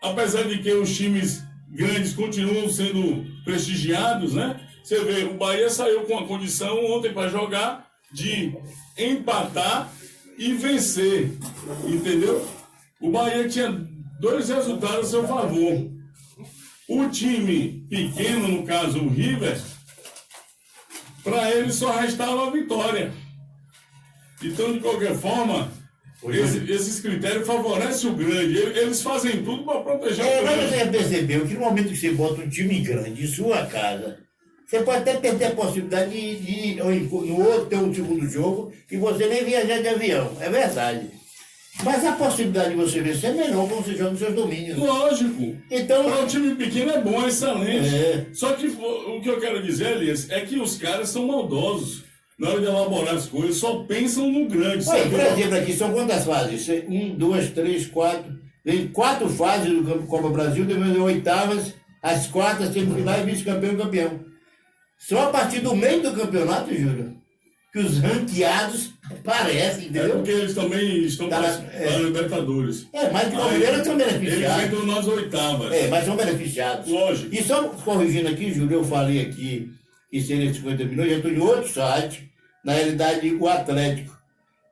apesar de que os times grandes continuam sendo prestigiados, né? Você vê, o Bahia saiu com a condição ontem para jogar de empatar e vencer, entendeu? O Bahia tinha 2 resultados a seu favor. O time pequeno, no caso o River, para ele só restava a vitória. Então, de qualquer forma, esses critérios favorecem o grande. Eles fazem tudo para proteger o Mas grande. você já percebeu que no momento que você bota um time grande em sua casa, você pode até perder a possibilidade de ir no outro, ter um segundo jogo, e você nem viajar de avião. É verdade. Mas a possibilidade de você vencer é menor quando você joga nos seus domínios. Lógico. Então, Para um time pequeno é bom, é excelente. É. Só que o que eu quero dizer, Elias, é que os caras são maldosos. Na hora de elaborar as coisas, só pensam no grande. olha, Sabe? por exemplo, aqui são quantas fases? 1, 2, 3, 4. Tem 4 fases do Copa Brasil, depois oitavas, as quartas, semifinais, vice-campeão e campeão. Só a partir do meio do campeonato, Júlio, que os ranqueados aparecem, É entendeu? porque eles também estão Tá, para Libertadores. Mas de qualquer maneira são Eles beneficiados. entram nas oitavas. Mas são beneficiados. Lógico. E só corrigindo aqui, Júlio, eu falei aqui que seria 50 milhões, já estou em outro site. Na realidade, o Atlético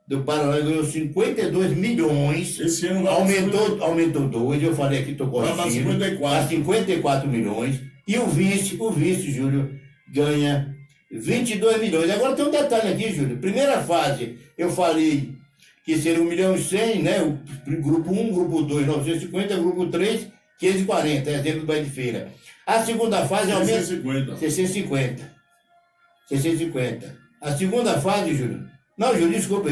do Paraná ganhou 52 milhões. Esse ano vai Aumentou 2, eu falei aqui, estou Vai para corrigindo. 54. A 54 milhões. E o vice, Júlio, ganha 22 milhões. Agora tem um detalhe aqui, Júlio. Primeira fase, eu falei que seria 1 milhão e 100, né? O grupo 1, grupo 2, 950, grupo 3, 540, exemplo do Bahia de Feira. A segunda fase aumenta... 650. 650. A segunda fase, Júlio... Não, Júlio, desculpa,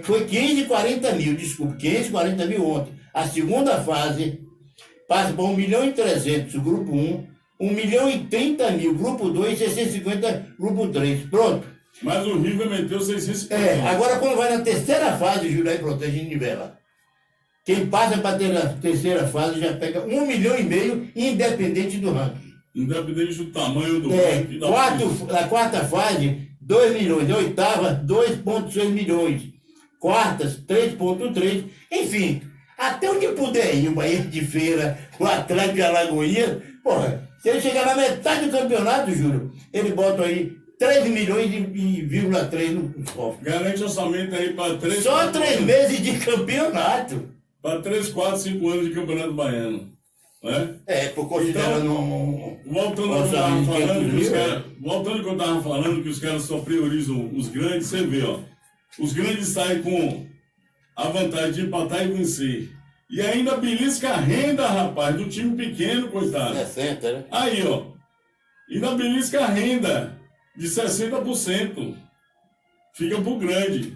foi 540 mil, desculpa, 540 mil ontem. A segunda fase passa para 1 milhão e 300, grupo 1, 1 milhão e 30 mil, grupo 2, 650, grupo 3. Pronto. Mas o River meteu 650. Agora quando vai na terceira fase, Júlio, aí protege e nivela. Quem passa para a terceira fase já pega 1 milhão e meio, independente do ranking. Independente do tamanho do ranking. A quarta fase, 2 milhões. A oitava, 2,6 milhões. Quartas, 3,3. Enfim, até onde puder ir, o Bahia de Feira, o Atlético de Alagoinhas, porra, se ele chegar na metade do campeonato, Júlio, ele bota aí 3 milhões e 3 no cofre. Garante orçamento aí para 3... Só 3 meses de campeonato. Para 3, 4, 5 anos de campeonato baiano. Né? Por considerando Voltando ao que eu estava falando, que os caras só priorizam os grandes, você vê, ó. Os grandes saem com a vantagem de empatar e vencer. E ainda belisca a renda, rapaz, do time pequeno, coitado. 60, né? Aí, ó. Ainda belisca a renda de 60%. Fica pro grande,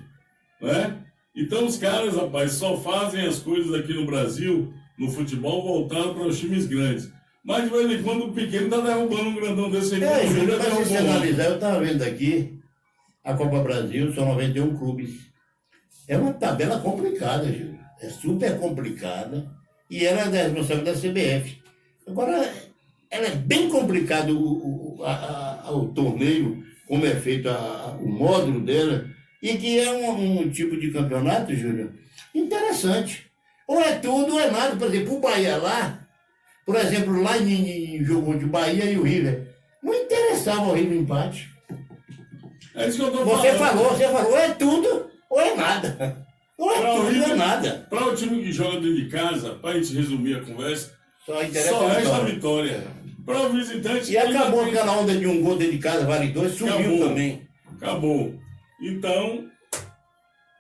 né? Então os caras, rapaz, só fazem as coisas aqui no Brasil, no futebol, voltado para os times grandes. Mas de vez em quando o pequeno tá derrubando um grandão desse aí. Júlio, mas se você analisar, eu estava vendo aqui, a Copa Brasil, são 91 clubes. É uma tabela complicada, Júlio. É super complicada. E ela é da responsabilidade da CBF. Agora, ela é bem complicado o torneio, como é feito o módulo dela. E que é um tipo de campeonato, Júlio, interessante. Ou é tudo ou é nada. Por exemplo, o Bahia lá, por exemplo, lá em jogo de Bahia e o River, não interessava o River empate. É isso que eu tô Você falando. falou, ou é tudo ou é nada. Ou é tudo ou é nada. Para o time que joga dentro de casa, para a gente resumir a conversa, Só interessa só a resta a vitória. vitória. Para o visitante... E acabou ainda tem- aquela onda de um gol dentro de casa, vale 2, subiu Acabou. também. Acabou. Então,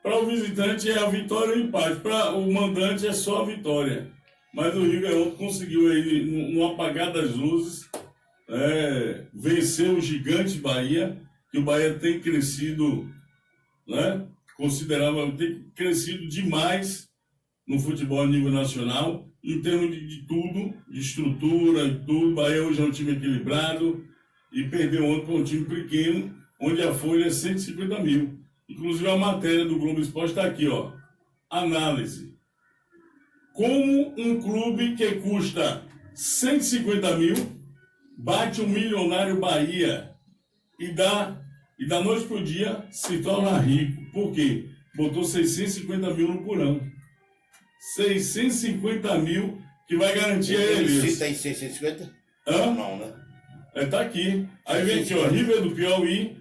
para o visitante é a vitória e o empate. Para o mandante é só a vitória. Mas o River ontem conseguiu aí, no apagar das luzes, vencer o gigante Bahia, que o Bahia tem crescido, né, considerável, tem crescido demais no futebol a nível nacional, em termos de tudo, de estrutura e tudo. O Bahia hoje é um time equilibrado e perdeu ontem para um time pequeno, onde a folha é 150 mil. Inclusive a matéria do Globo Esporte está aqui, ó. Análise. Como um clube que custa 150 mil bate um milionário Bahia e da noite pro dia se torna rico. Por quê? Botou 650 mil no porão. 650 mil que vai garantir a Você eles. tem 650? Hã? Não, né? Tá aqui. Aí vem aqui, ó, River do Piauí,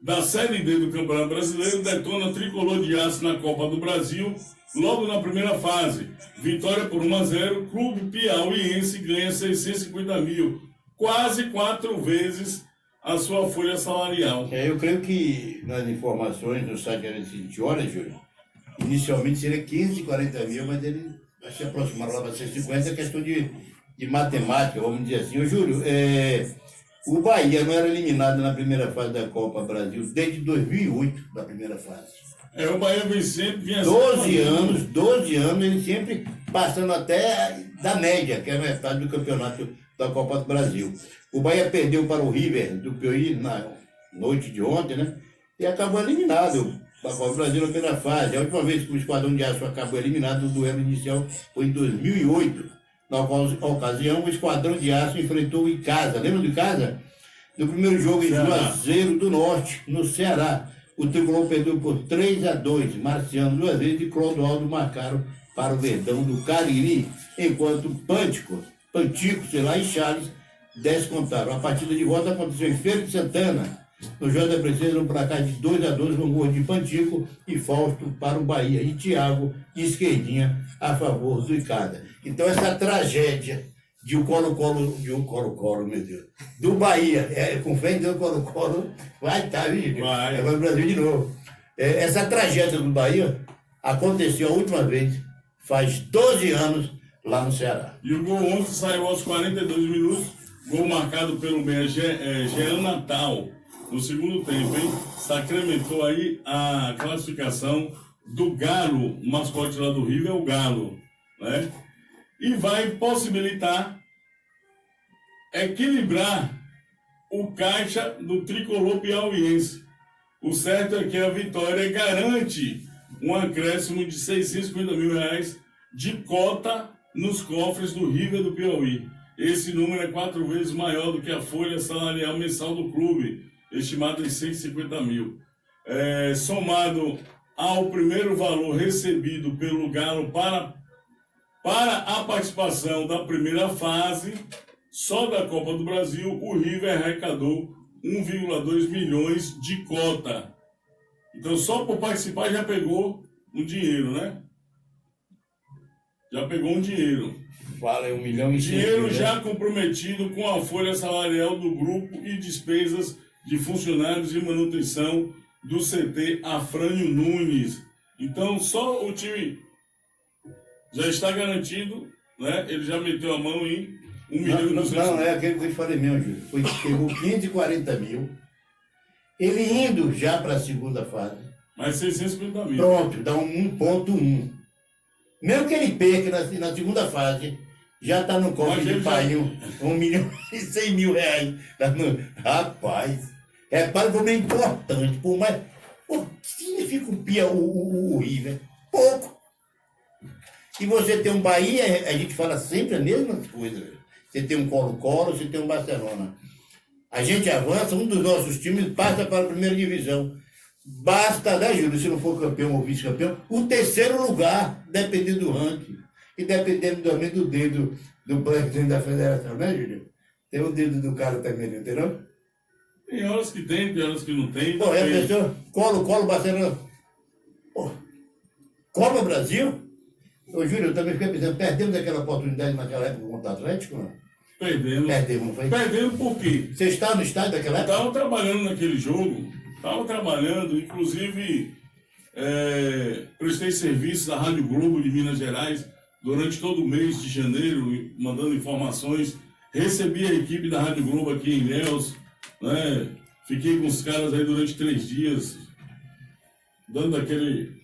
da Série D do Campeonato Brasileiro, detona tricolor de aço na Copa do Brasil, logo na primeira fase. Vitória por 1-0, Clube Piauiense ganha 650 mil, quase 4 vezes a sua folha salarial. Eu creio que nas informações no site da 20 horas, Júlio, inicialmente seria 540 mil, mas ele vai se aproximar lá para 650, é questão de matemática, vamos dizer assim. Ô, Júlio, o Bahia não era eliminado na primeira fase da Copa Brasil desde 2008, da primeira fase. O Bahia vem sempre... 12 anos, ele sempre passando até da média, que é a metade do campeonato da Copa do Brasil. O Bahia perdeu para o River do Piauí na noite de ontem, né? E acabou eliminado da Copa do Brasil na primeira fase. A última vez que o Esquadrão de Aço acabou eliminado no duelo inicial foi em 2008. Na ocasião, o Esquadrão de Aço enfrentou o Icasa. Lembra do Icasa? No primeiro jogo em Juazeiro do Norte, no Ceará. O tricolor perdeu por 3-2. Marciano 2 vezes e Clodoaldo marcaram para o Verdão do Cariri, enquanto Pantico, sei lá, e Charles descontaram. A partida de volta aconteceu em Feira de Santana. No jogo da Princesa, um placar de 2-2 com gol de Pantico e Fausto para o Bahia. E Thiago de esquerdinha a favor do Icada. Então essa tragédia de o Colo-Colo, meu Deus, do Bahia, com fé em Deus, o Colo-Colo vai estar, viu? Vai. Agora o Brasil de novo. Essa tragédia do Bahia aconteceu a última vez, faz 12 anos, lá no Ceará. E o gol ontem saiu aos 42 minutos, gol marcado pelo Jean Natal, no segundo tempo, hein? Sacramentou aí a classificação do Galo, o mascote lá do Rio é o Galo, né? E vai possibilitar equilibrar o caixa do tricolor piauiense. O certo é que a vitória garante um acréscimo de 650 mil reais de cota nos cofres do River do Piauí. Esse número é 4 vezes maior do que a folha salarial mensal do clube, estimada em 150 mil. Somado ao primeiro valor recebido pelo Galo para a participação da primeira fase, só da Copa do Brasil, o River arrecadou 1,2 milhões de cota. Então, só por participar já pegou um dinheiro, né? Já pegou um dinheiro. Fala, 1 milhão e 100 Dinheiro mil, já né? comprometido com a folha salarial do grupo e despesas de funcionários e manutenção do CT Afrânio Nunes. Então, só o time já está garantido, né? Ele já meteu a mão em 1 milhão e 200 Não, é aquele que eu te falei mesmo, Júlio. Pegou 540 mil. Ele indo já para a segunda fase. Mais 650 mil. Pronto, dá um 1,1. Mesmo que ele perca na segunda fase, já está no cofre Mas de ele já- pai 1 milhão e 100 mil reais. Rapaz, repara como é importante. Por mais. O que significa o River? Pouco. E você tem um Bahia, a gente fala sempre a mesma coisa. Você tem um Colo-Colo, você tem um Barcelona. A gente avança, um dos nossos times passa para a primeira divisão. basta, né, Júlio, se não for campeão ou vice-campeão, o terceiro lugar, dependendo do ranking. E dependendo também do dedo do presidente da federação, né, Júlio? Tem o dedo do cara também, não entendeu? Tem horas que tem horas que não tem. Pô, é a pessoa, Colo, Barcelona. Pô, Copa Brasil? Ô, Júlio, eu também fiquei pensando, perdemos aquela oportunidade naquela época contra o Atlético, não? Perdemos. Perdemos, não foi? Perdemos por quê? Você estava no estádio daquela época? Estava trabalhando naquele jogo, inclusive prestei serviços à Rádio Globo de Minas Gerais durante todo o mês de janeiro, mandando informações. Recebi a equipe da Rádio Globo aqui em Ilhéus, né? Fiquei com os caras aí durante 3 dias, dando aquele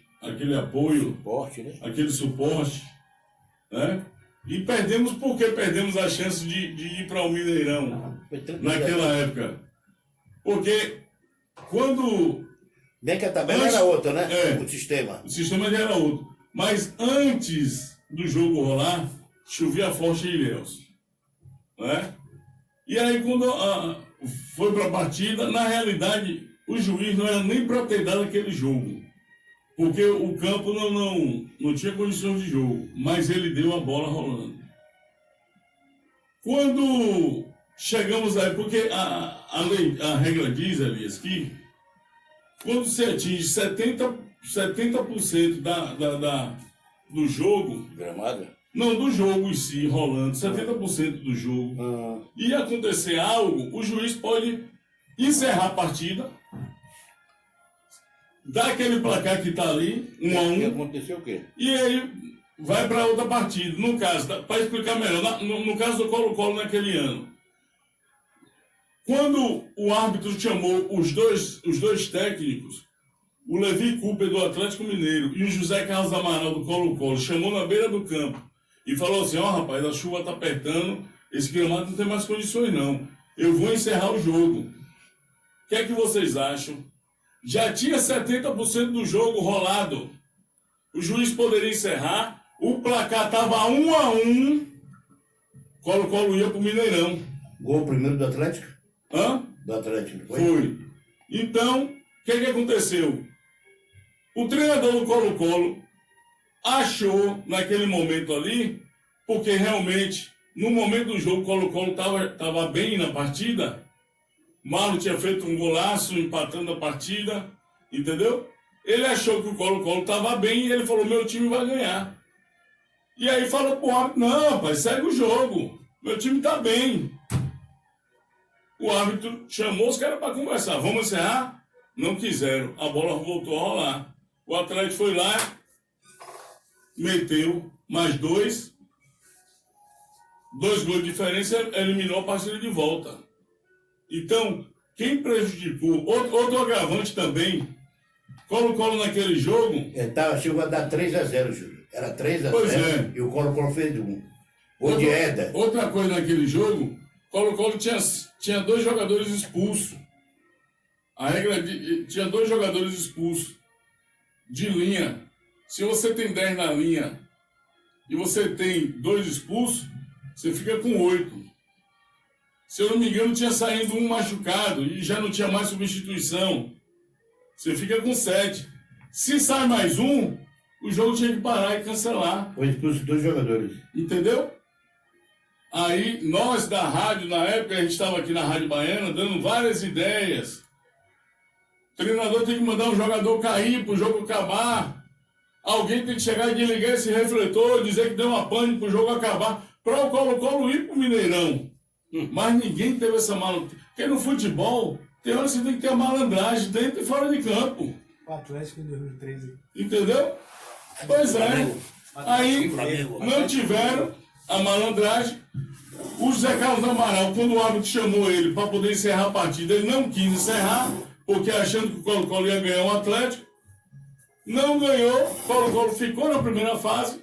apoio, aquele suporte, né? E perdemos porque perdemos a chance de ir para o Mineirão naquela época. Porque quando... Bem que a tabela era outra, né? É. O sistema. O sistema já era outro. Mas antes do jogo rolar, chovia forte em Ilhéus, né? E aí quando foi para a partida, na realidade, o juiz não era nem para ter dado aquele jogo. Porque o campo não tinha condições de jogo, mas ele deu a bola rolando. Quando chegamos aí, porque a regra diz, Elias, que quando você atinge 70% do jogo... Gramado? Não, do jogo em si, rolando, 70% do jogo. E acontecer algo, o juiz pode encerrar a partida, dá aquele placar que está ali, 1-1. E aconteceu o quê? E aí vai para outra partida. No caso, para explicar melhor, no caso do Colo-Colo naquele ano, quando o árbitro chamou os dois técnicos, o Levi Cooper do Atlético Mineiro e o José Carlos Amaral do Colo-Colo, chamou na beira do campo e falou assim: ó, rapaz, a chuva está apertando, esse gramado não tem mais condições não, eu vou encerrar o jogo. O que é que vocês acham? Já tinha 70% do jogo rolado. O juiz poderia encerrar. O placar estava 1-1. Colo-Colo ia para o Mineirão. Gol primeiro do Atlético? Hã? Do Atlético, foi? Foi. Então, o que aconteceu? O treinador do Colo-Colo achou, naquele momento ali, porque realmente, no momento do jogo, o Colo-Colo estava bem na partida. Marlon tinha feito um golaço empatando a partida, entendeu? Ele achou que o Colo-Colo estava bem e ele falou: meu time vai ganhar. E aí falou pro árbitro: não, rapaz, segue o jogo, meu time está bem. O árbitro chamou os caras para conversar: vamos encerrar? Não quiseram, a bola voltou a rolar. O Atlético foi lá, meteu mais 2 gols de diferença, eliminou a partida de volta. Então, quem prejudicou, outro agravante também, Colo-Colo naquele jogo... Achei que vai dar 3-0, Júlio. Era 3-0 Pois é. E o Colo-Colo fez 1. Gol de Éder. Outra coisa naquele jogo, Colo-Colo tinha 2 jogadores expulsos. A regra tinha 2 jogadores expulsos de linha. Se você tem 10 na linha e você tem 2 expulsos, você fica com 8. Se eu não me engano, tinha saído um machucado e já não tinha mais substituição. Você fica com 7. Se sai mais um, o jogo tinha que parar e cancelar. Foi expulso 2 jogadores. Entendeu? Aí, nós da rádio, na época, a gente estava aqui na Rádio Baiana, dando várias ideias. O treinador tem que mandar um jogador cair para o jogo acabar. Alguém tem que chegar e desligar esse refletor, dizer que deu uma pane para o jogo acabar, para o Colo-Colo ir para o Mineirão. Mas ninguém teve essa malandragem. Porque no futebol, tem hora que você tem que ter a malandragem dentro e fora de campo. O Atlético em 2013. Entendeu? Pois é. Aí não tiveram a malandragem. O José Carlos Amaral, quando o árbitro chamou ele para poder encerrar a partida, ele não quis encerrar, porque achando que o Colo-Colo ia ganhar o Atlético. Não ganhou, o Colo-Colo ficou na primeira fase,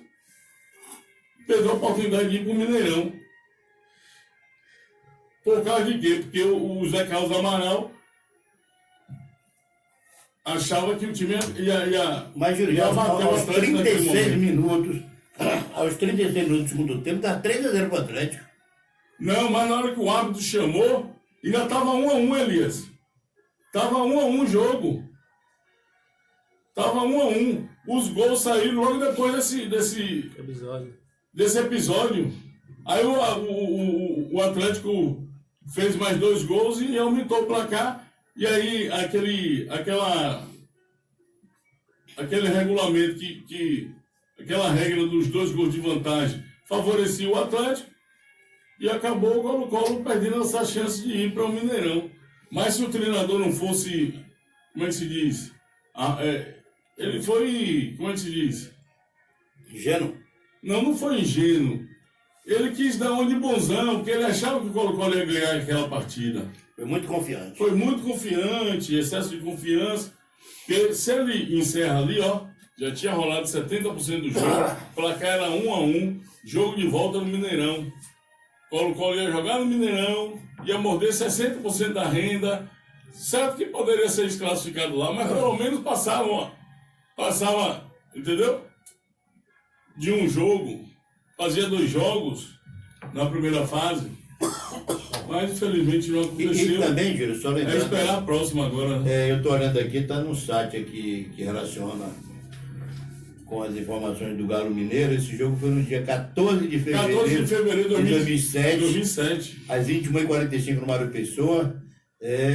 perdeu a oportunidade de ir para o Mineirão. Por causa de quê? Porque o José Carlos Amaral achava que o time ia Mas, Júlio, bater o aos Atlético naquele 36 momento. minutos, aos 36 minutos do segundo tempo, tá 3-0 pro Atlético. Não, mas na hora que o árbitro chamou, ainda estava 1-1, Elias. Estava 1-1 o jogo. Tava 1-1. Os gols saíram logo depois Episódio. desse episódio. Aí o Atlético fez mais 2 gols e aumentou o placar. E aí aquele regulamento aquela regra dos 2 gols de vantagem favorecia o Atlético e acabou o Colo-Colo perdendo essa chance de ir para o Mineirão. Mas se o treinador não fosse, como é que se diz? Ele foi, como é que se diz? Ingênuo. Não foi ingênuo. Ele quis dar um de bonzão, porque ele achava que o Colo-Colo ia ganhar aquela partida. Foi muito confiante. Foi muito confiante, excesso de confiança. Porque se ele encerra ali, ó, já tinha rolado 70% do jogo, o placar era 1-1, jogo de volta no Mineirão. Colo-Colo ia jogar no Mineirão, ia morder 60% da renda. Certo que poderia ser desclassificado lá, mas pelo menos passava, entendeu? De um jogo, fazia 2 jogos na primeira fase, mas infelizmente não aconteceu. E também, Júlio, só lembrando... É esperar a próxima agora, né? Eu estou olhando aqui, está no site aqui que relaciona com as informações do Galo Mineiro. Esse jogo foi no dia 14 de fevereiro, 14 de fevereiro de 2007, às 21h45 no Mário Pessoa.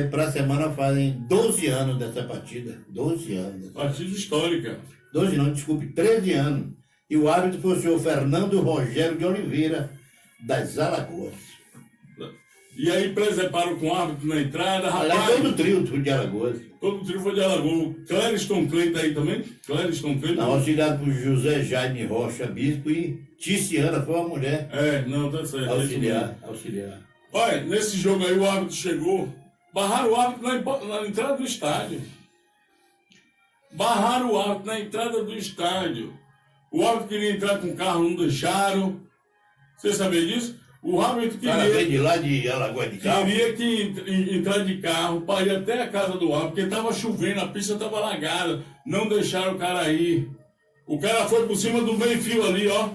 Para a semana fazem 12 anos dessa partida. 12 anos. Partida histórica. 12 não, desculpe, 13 anos. E o árbitro foi o senhor Fernando Rogério de Oliveira, das Alagoas. E aí preseparam com o árbitro na entrada. Aliás, todo o trio de Alagoas. Todo o trio foi de Alagoas. Clériston Cleita aí também? Clériston Cleita? Não, auxiliado por José Jaime Rocha Bispo e Ticiana, foi uma mulher. Não, tá certo. Auxiliar. Olha, nesse jogo aí o árbitro chegou, barraram o árbitro na entrada do estádio. Barraram o árbitro na entrada do estádio. O árbitro queria entrar com o carro, não deixaram. Você sabia disso? O árbitro Cara, veio de lá de Alagoas de carro. queria entrar de carro para ir até a casa do árbitro, porque estava chovendo, a pista estava alagada. Não deixaram o cara ir. O cara foi por cima do meio-fio ali, ó,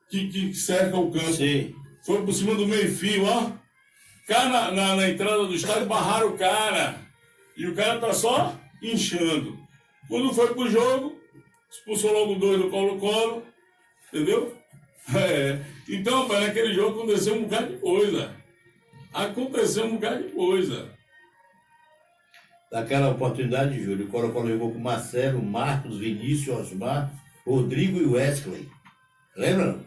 que cerca o campo. Sim. Foi por cima do meio-fio, ó. Cara, na entrada do estádio, barraram o cara. E o cara tá só inchando. Quando foi pro jogo, expulsou logo 2 do Colo-Colo. Entendeu? Então, rapaz, naquele jogo aconteceu um bocado de coisa. Naquela oportunidade, Júlio, o Colo-Colo jogou com Marcelo, Marcos, Vinícius, Osmar, Rodrigo e Wesley. Lembra? Não?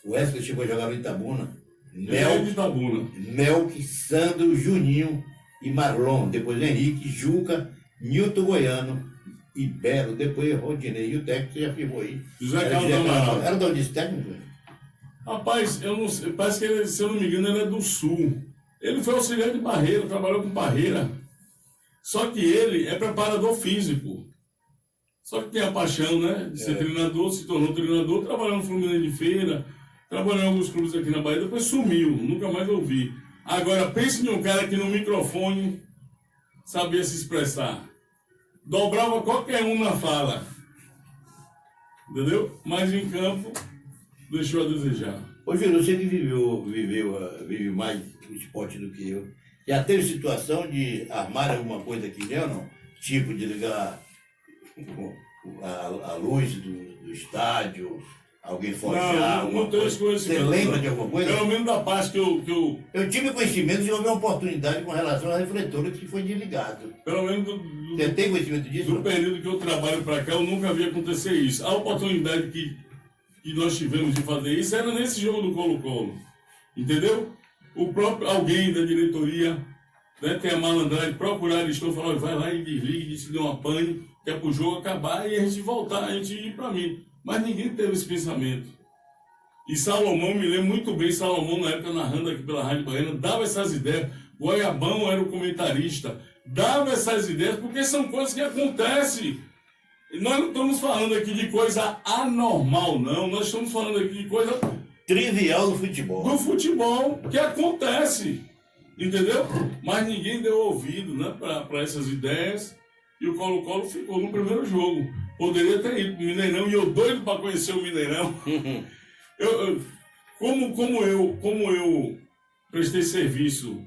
O Wesley chegou a jogar no Itabuna. Melk, Sandro, Juninho e Marlon. Depois Henrique, Juca, Nilton Goiano e Belo. Depois Rodinei. E o técnico já afirmou aí. José Carlos Amaral. Era de onde esse técnico? Rapaz, eu não sei, parece que ele, se eu não me engano, ele é do Sul. Ele foi auxiliar de Barreira, trabalhou com Barreira. Só que ele é preparador físico. Só que tem a paixão, né, de ser treinador, se tornou treinador, trabalhou no Fluminense de Feira, trabalhou em alguns clubes aqui na Bahia, depois sumiu, nunca mais ouvi. Agora, pense em um cara que no microfone sabia se expressar. Dobrava qualquer um na fala. Entendeu? Mas em campo, deixou a desejar. Ô, Júlio, você que vive mais o esporte do que eu, já teve situação de armar alguma coisa aqui, né, ou não? Tipo, de ligar a luz do estádio, alguém forjar, não tenho esse conhecimento. Você lembra de alguma coisa? Pelo menos da parte que eu... Eu tive conhecimento de houve uma oportunidade com relação ao refletor que foi desligado. Pelo menos Você tem conhecimento disso? do período que eu trabalho para cá, eu nunca vi acontecer isso. A oportunidade que nós tivemos de fazer isso era nesse jogo do Colo-Colo. Entendeu? O próprio alguém da diretoria, né, tem a malandragem, procurar eles estão falando, vai lá e desliga, se deu uma pane, que é pro jogo acabar e a gente voltar, a gente ir para mim. Mas ninguém teve esse pensamento. E Salomão, me lembro muito bem, Salomão na época narrando aqui pela Rádio Baiana, dava essas ideias, Goiabão era o comentarista, dava essas ideias, porque são coisas que acontecem. E nós não estamos falando aqui de coisa anormal, não, nós estamos falando aqui de coisa... trivial do futebol. Do futebol, que acontece, entendeu? Mas ninguém deu ouvido, né, para essas ideias, e o Colo-Colo ficou no primeiro jogo. Poderia ter ido pro Mineirão, e eu doido para conhecer o Mineirão. Como eu prestei serviço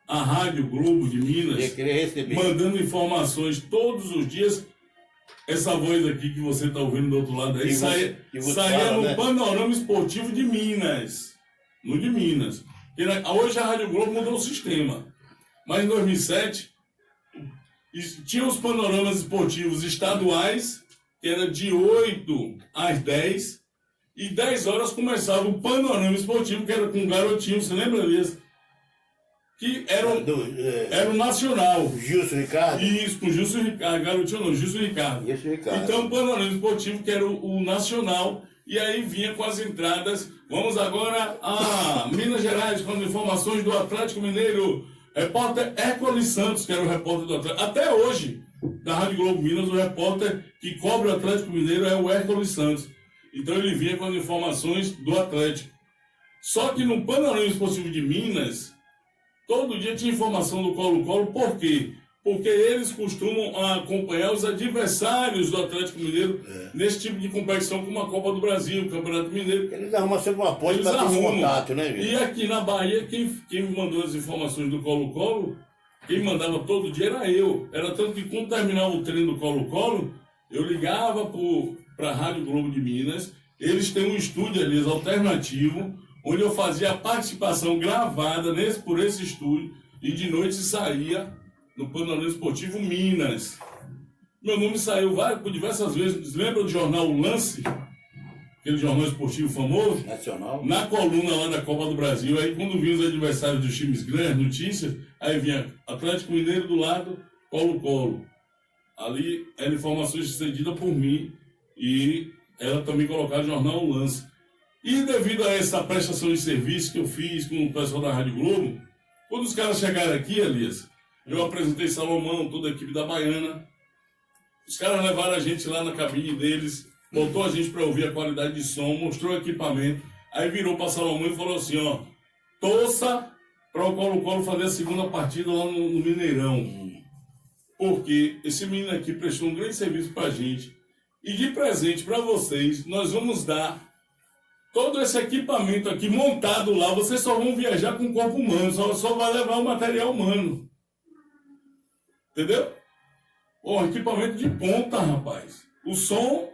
à Rádio Globo de Minas, Eu queria receber. mandando informações todos os dias, essa voz aqui que você está ouvindo do outro lado aí, E você- saía, e você saía fala, no né? Panorama Esportivo de Minas. No de Minas. Hoje a Rádio Globo mudou o sistema. Mas em 2007, tinha os panoramas esportivos estaduais, que era de 8 às 10, e 10 horas começava o panorama esportivo, que era com o Garotinho, você lembra disso? Que era o nacional. Gilson Ricardo. Isso, com o Gilson Ricardo, Garotinho não, Gilson Ricardo. Gilson Ricardo. Então o panorama esportivo, que era o nacional, e aí vinha com as entradas. Vamos agora a Minas Gerais, com as informações do Atlético Mineiro. Repórter Hércules Santos, que era o repórter do Atlético. Até hoje, da Rádio Globo Minas, o repórter que cobre o Atlético Mineiro é o Hércules Santos. Então ele vinha com as informações do Atlético. Só que no Panorama Esportivo de Minas, todo dia tinha informação do Colo-Colo. Por quê? Porque eles costumam acompanhar os adversários do Atlético Mineiro nesse tipo de competição, como a Copa do Brasil, o Campeonato Mineiro. Eles arrumam sempre um apoio Eles para ter esse arrumam. contato, né, gente? E aqui na Bahia, quem me mandou as informações do Colo-Colo, quem mandava todo dia era eu. Era tanto que quando terminava o treino do Colo-Colo, eu ligava para a Rádio Globo de Minas. Eles têm um estúdio ali, alternativo, onde eu fazia a participação gravada por esse estúdio, e de noite saía no Panorama Esportivo Minas. Meu nome saiu por diversas vezes. Lembra do jornal O Lance? Aquele jornal esportivo famoso? Nacional. Na coluna lá da Copa do Brasil. Aí quando vinha os adversários dos times grandes, notícias, aí vinha Atlético Mineiro do lado, Colo-Colo. Ali era informação estendida por mim e ela também colocava no jornal O Lance. E devido a essa prestação de serviço que eu fiz com o pessoal da Rádio Globo, quando os caras chegaram aqui, Elias, eu apresentei Salomão, toda a equipe da Baiana. Os caras levaram a gente lá na cabine deles, botou a gente para ouvir a qualidade de som, mostrou o equipamento, aí virou para Salomão e falou assim, ó, torça para o Colo-Colo fazer a segunda partida lá no Mineirão. Porque esse menino aqui prestou um grande serviço para a gente. E de presente para vocês, nós vamos dar todo esse equipamento aqui montado lá. Vocês só vão viajar com o corpo humano, só vai levar o material humano. Entendeu? Pô, equipamento de ponta, rapaz. O som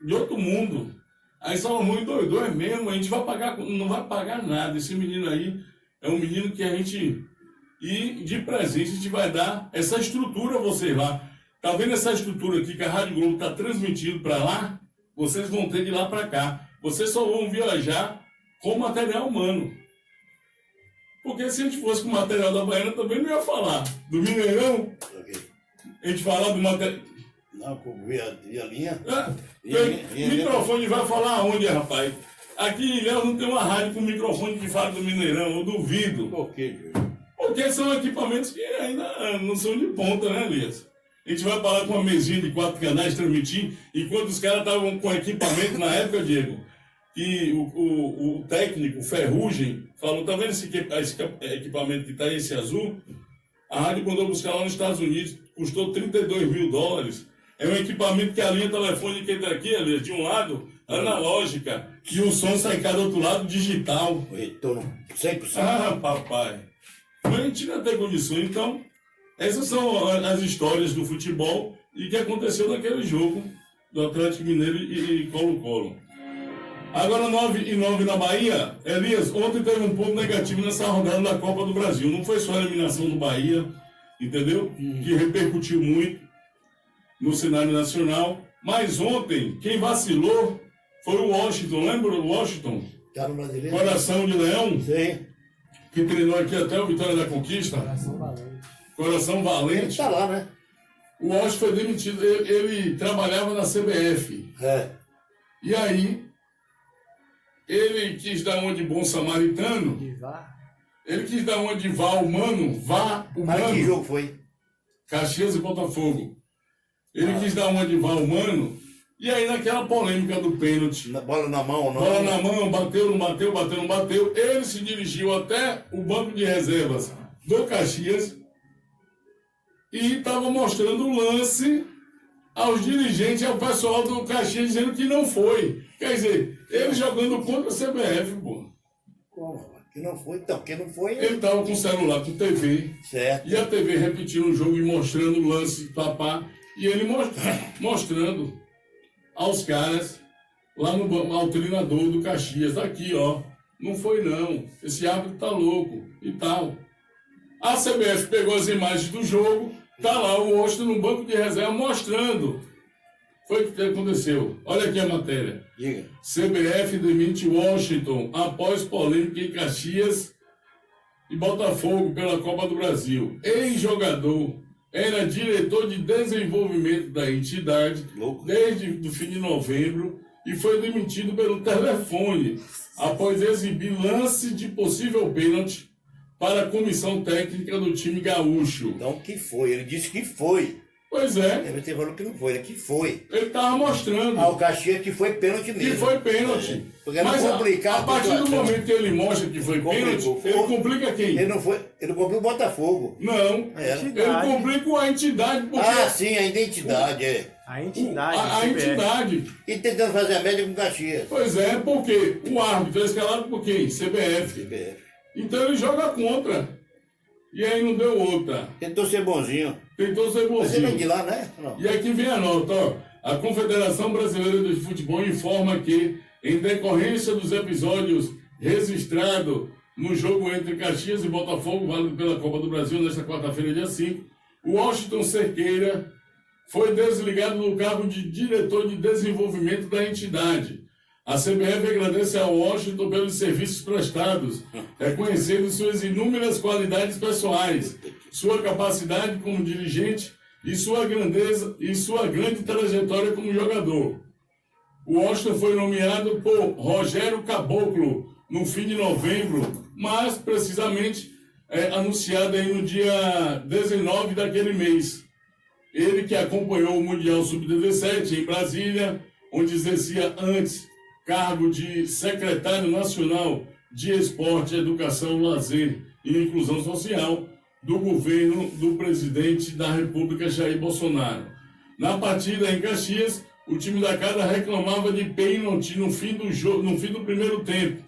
de outro mundo. Aí Salomão endoidou, é mesmo, a gente não vai pagar nada. Esse menino aí é um menino que a gente... E de presente a gente vai dar essa estrutura a vocês lá. Tá vendo essa estrutura aqui que a Rádio Globo está transmitindo para lá? Vocês vão ter de lá para cá. Vocês só vão viajar com material humano. Porque se a gente fosse com o material da Baiana, também não ia falar. Do Mineirão, a gente falar do material... Não, via linha. Microfone vai falar aonde, rapaz? Aqui em Ilhéus não tem uma rádio com microfone que fala do Mineirão, eu duvido. Por quê, Júlio? Porque são equipamentos que ainda não são de ponta, né, Elias? A gente vai falar com uma mesinha de 4 canais transmitir, enquanto os caras estavam com equipamento na época, Diego, que o técnico, Ferrugem, falou, tá vendo esse equipamento que tá aí, esse azul? A rádio mandou buscar lá nos Estados Unidos, custou $32 mil. É um equipamento que a linha telefônica entra aqui, Elias, de um lado, analógica, e o som sai cá do outro lado, digital. O retorno 100%. Ah, papai. Mas a gente não tem condição, então... Essas são as histórias do futebol e que aconteceu naquele jogo do Atlético Mineiro e Colo-Colo. Agora 9-9 na Bahia. Elias, ontem teve um ponto negativo nessa rodada da Copa do Brasil. Não foi só a eliminação do Bahia, entendeu? Que repercutiu muito no cenário nacional. Mas ontem, quem vacilou foi o Washington. Lembra do Washington? Tá no brasileiro? Coração de Leão, Sim. que treinou aqui até o Vitória da Conquista. Coração Valente. Tá lá, né? O Washington foi demitido. Ele trabalhava na CBF. É. E aí, ele quis dar uma de bom samaritano. Ele quis dar uma de vá humano. Mas que jogo foi? Caxias e Botafogo. Ele quis dar uma de vá humano. E aí, naquela polêmica do pênalti. Bola na mão, não? Bola na mão, bateu, não bateu, bateu, não bateu. Ele se dirigiu até o banco de reservas do Caxias e estava mostrando o lance aos dirigentes e ao pessoal do Caxias dizendo que não foi. Quer dizer, ele jogando contra a CBF, pô. Como? Que não foi? Então, que não foi... Ele estava com o celular, com TV. Certo. E a TV repetindo o jogo e mostrando o lance, papá. E ele mostrando aos caras, lá no ao treinador do Caxias, aqui, ó, não foi não, esse árbitro tá louco e tal. A CBF pegou as imagens do jogo, tá lá o Washington no banco de reserva mostrando. Foi o que aconteceu. Olha aqui a matéria. Diga. CBF demite Washington após polêmica em Caxias e Botafogo pela Copa do Brasil. Ex-jogador era diretor de desenvolvimento da entidade Louco. desde o fim de novembro e foi demitido pelo telefone após exibir lance de possível pênalti para a comissão técnica do time gaúcho. Então, que foi? Ele disse que foi. Pois é, Você falou que não foi, né? Que foi. ele estava mostrando Ah, o Caxias que foi pênalti mesmo. que foi pênalti. Porque era Mas complicado. a partir do situação. momento que ele mostra que foi pênalti, Complicou. ele complica quem? Ele não foi. Ele cumpriu o Botafogo. Não, Era. ele complica a entidade, porque Ah, sim, a identidade, é. A entidade. a CBF. entidade. E tentando fazer a média com o Caxias. Pois é, porque o árbitro é escalado por quem? CBF. CBF. Então ele joga contra. E aí não deu outra. Tentou ser bonzinho. Tentou ser Você vem de bonzinho. lá, né? Não. E aqui vem a nota, ó. A Confederação Brasileira de Futebol informa que, em decorrência dos episódios registrados no jogo entre Caxias e Botafogo, válido pela Copa do Brasil, nesta quarta-feira, dia 5, o Washington Cerqueira foi desligado do cargo de diretor de desenvolvimento da entidade. A CBF agradece ao Washington pelos serviços prestados, reconhecendo suas inúmeras qualidades pessoais, sua capacidade como dirigente e sua grandeza e sua grande trajetória como jogador. O Washington foi nomeado por Rogério Caboclo no fim de novembro, mas precisamente anunciado aí no dia 19 daquele mês. Ele que acompanhou o Mundial Sub-17 em Brasília, onde exercia antes cargo de secretário nacional de Esporte, Educação, Lazer e Inclusão Social do governo do presidente da República, Jair Bolsonaro. Na partida em Caxias, o time da casa reclamava de pênalti no fim do primeiro tempo.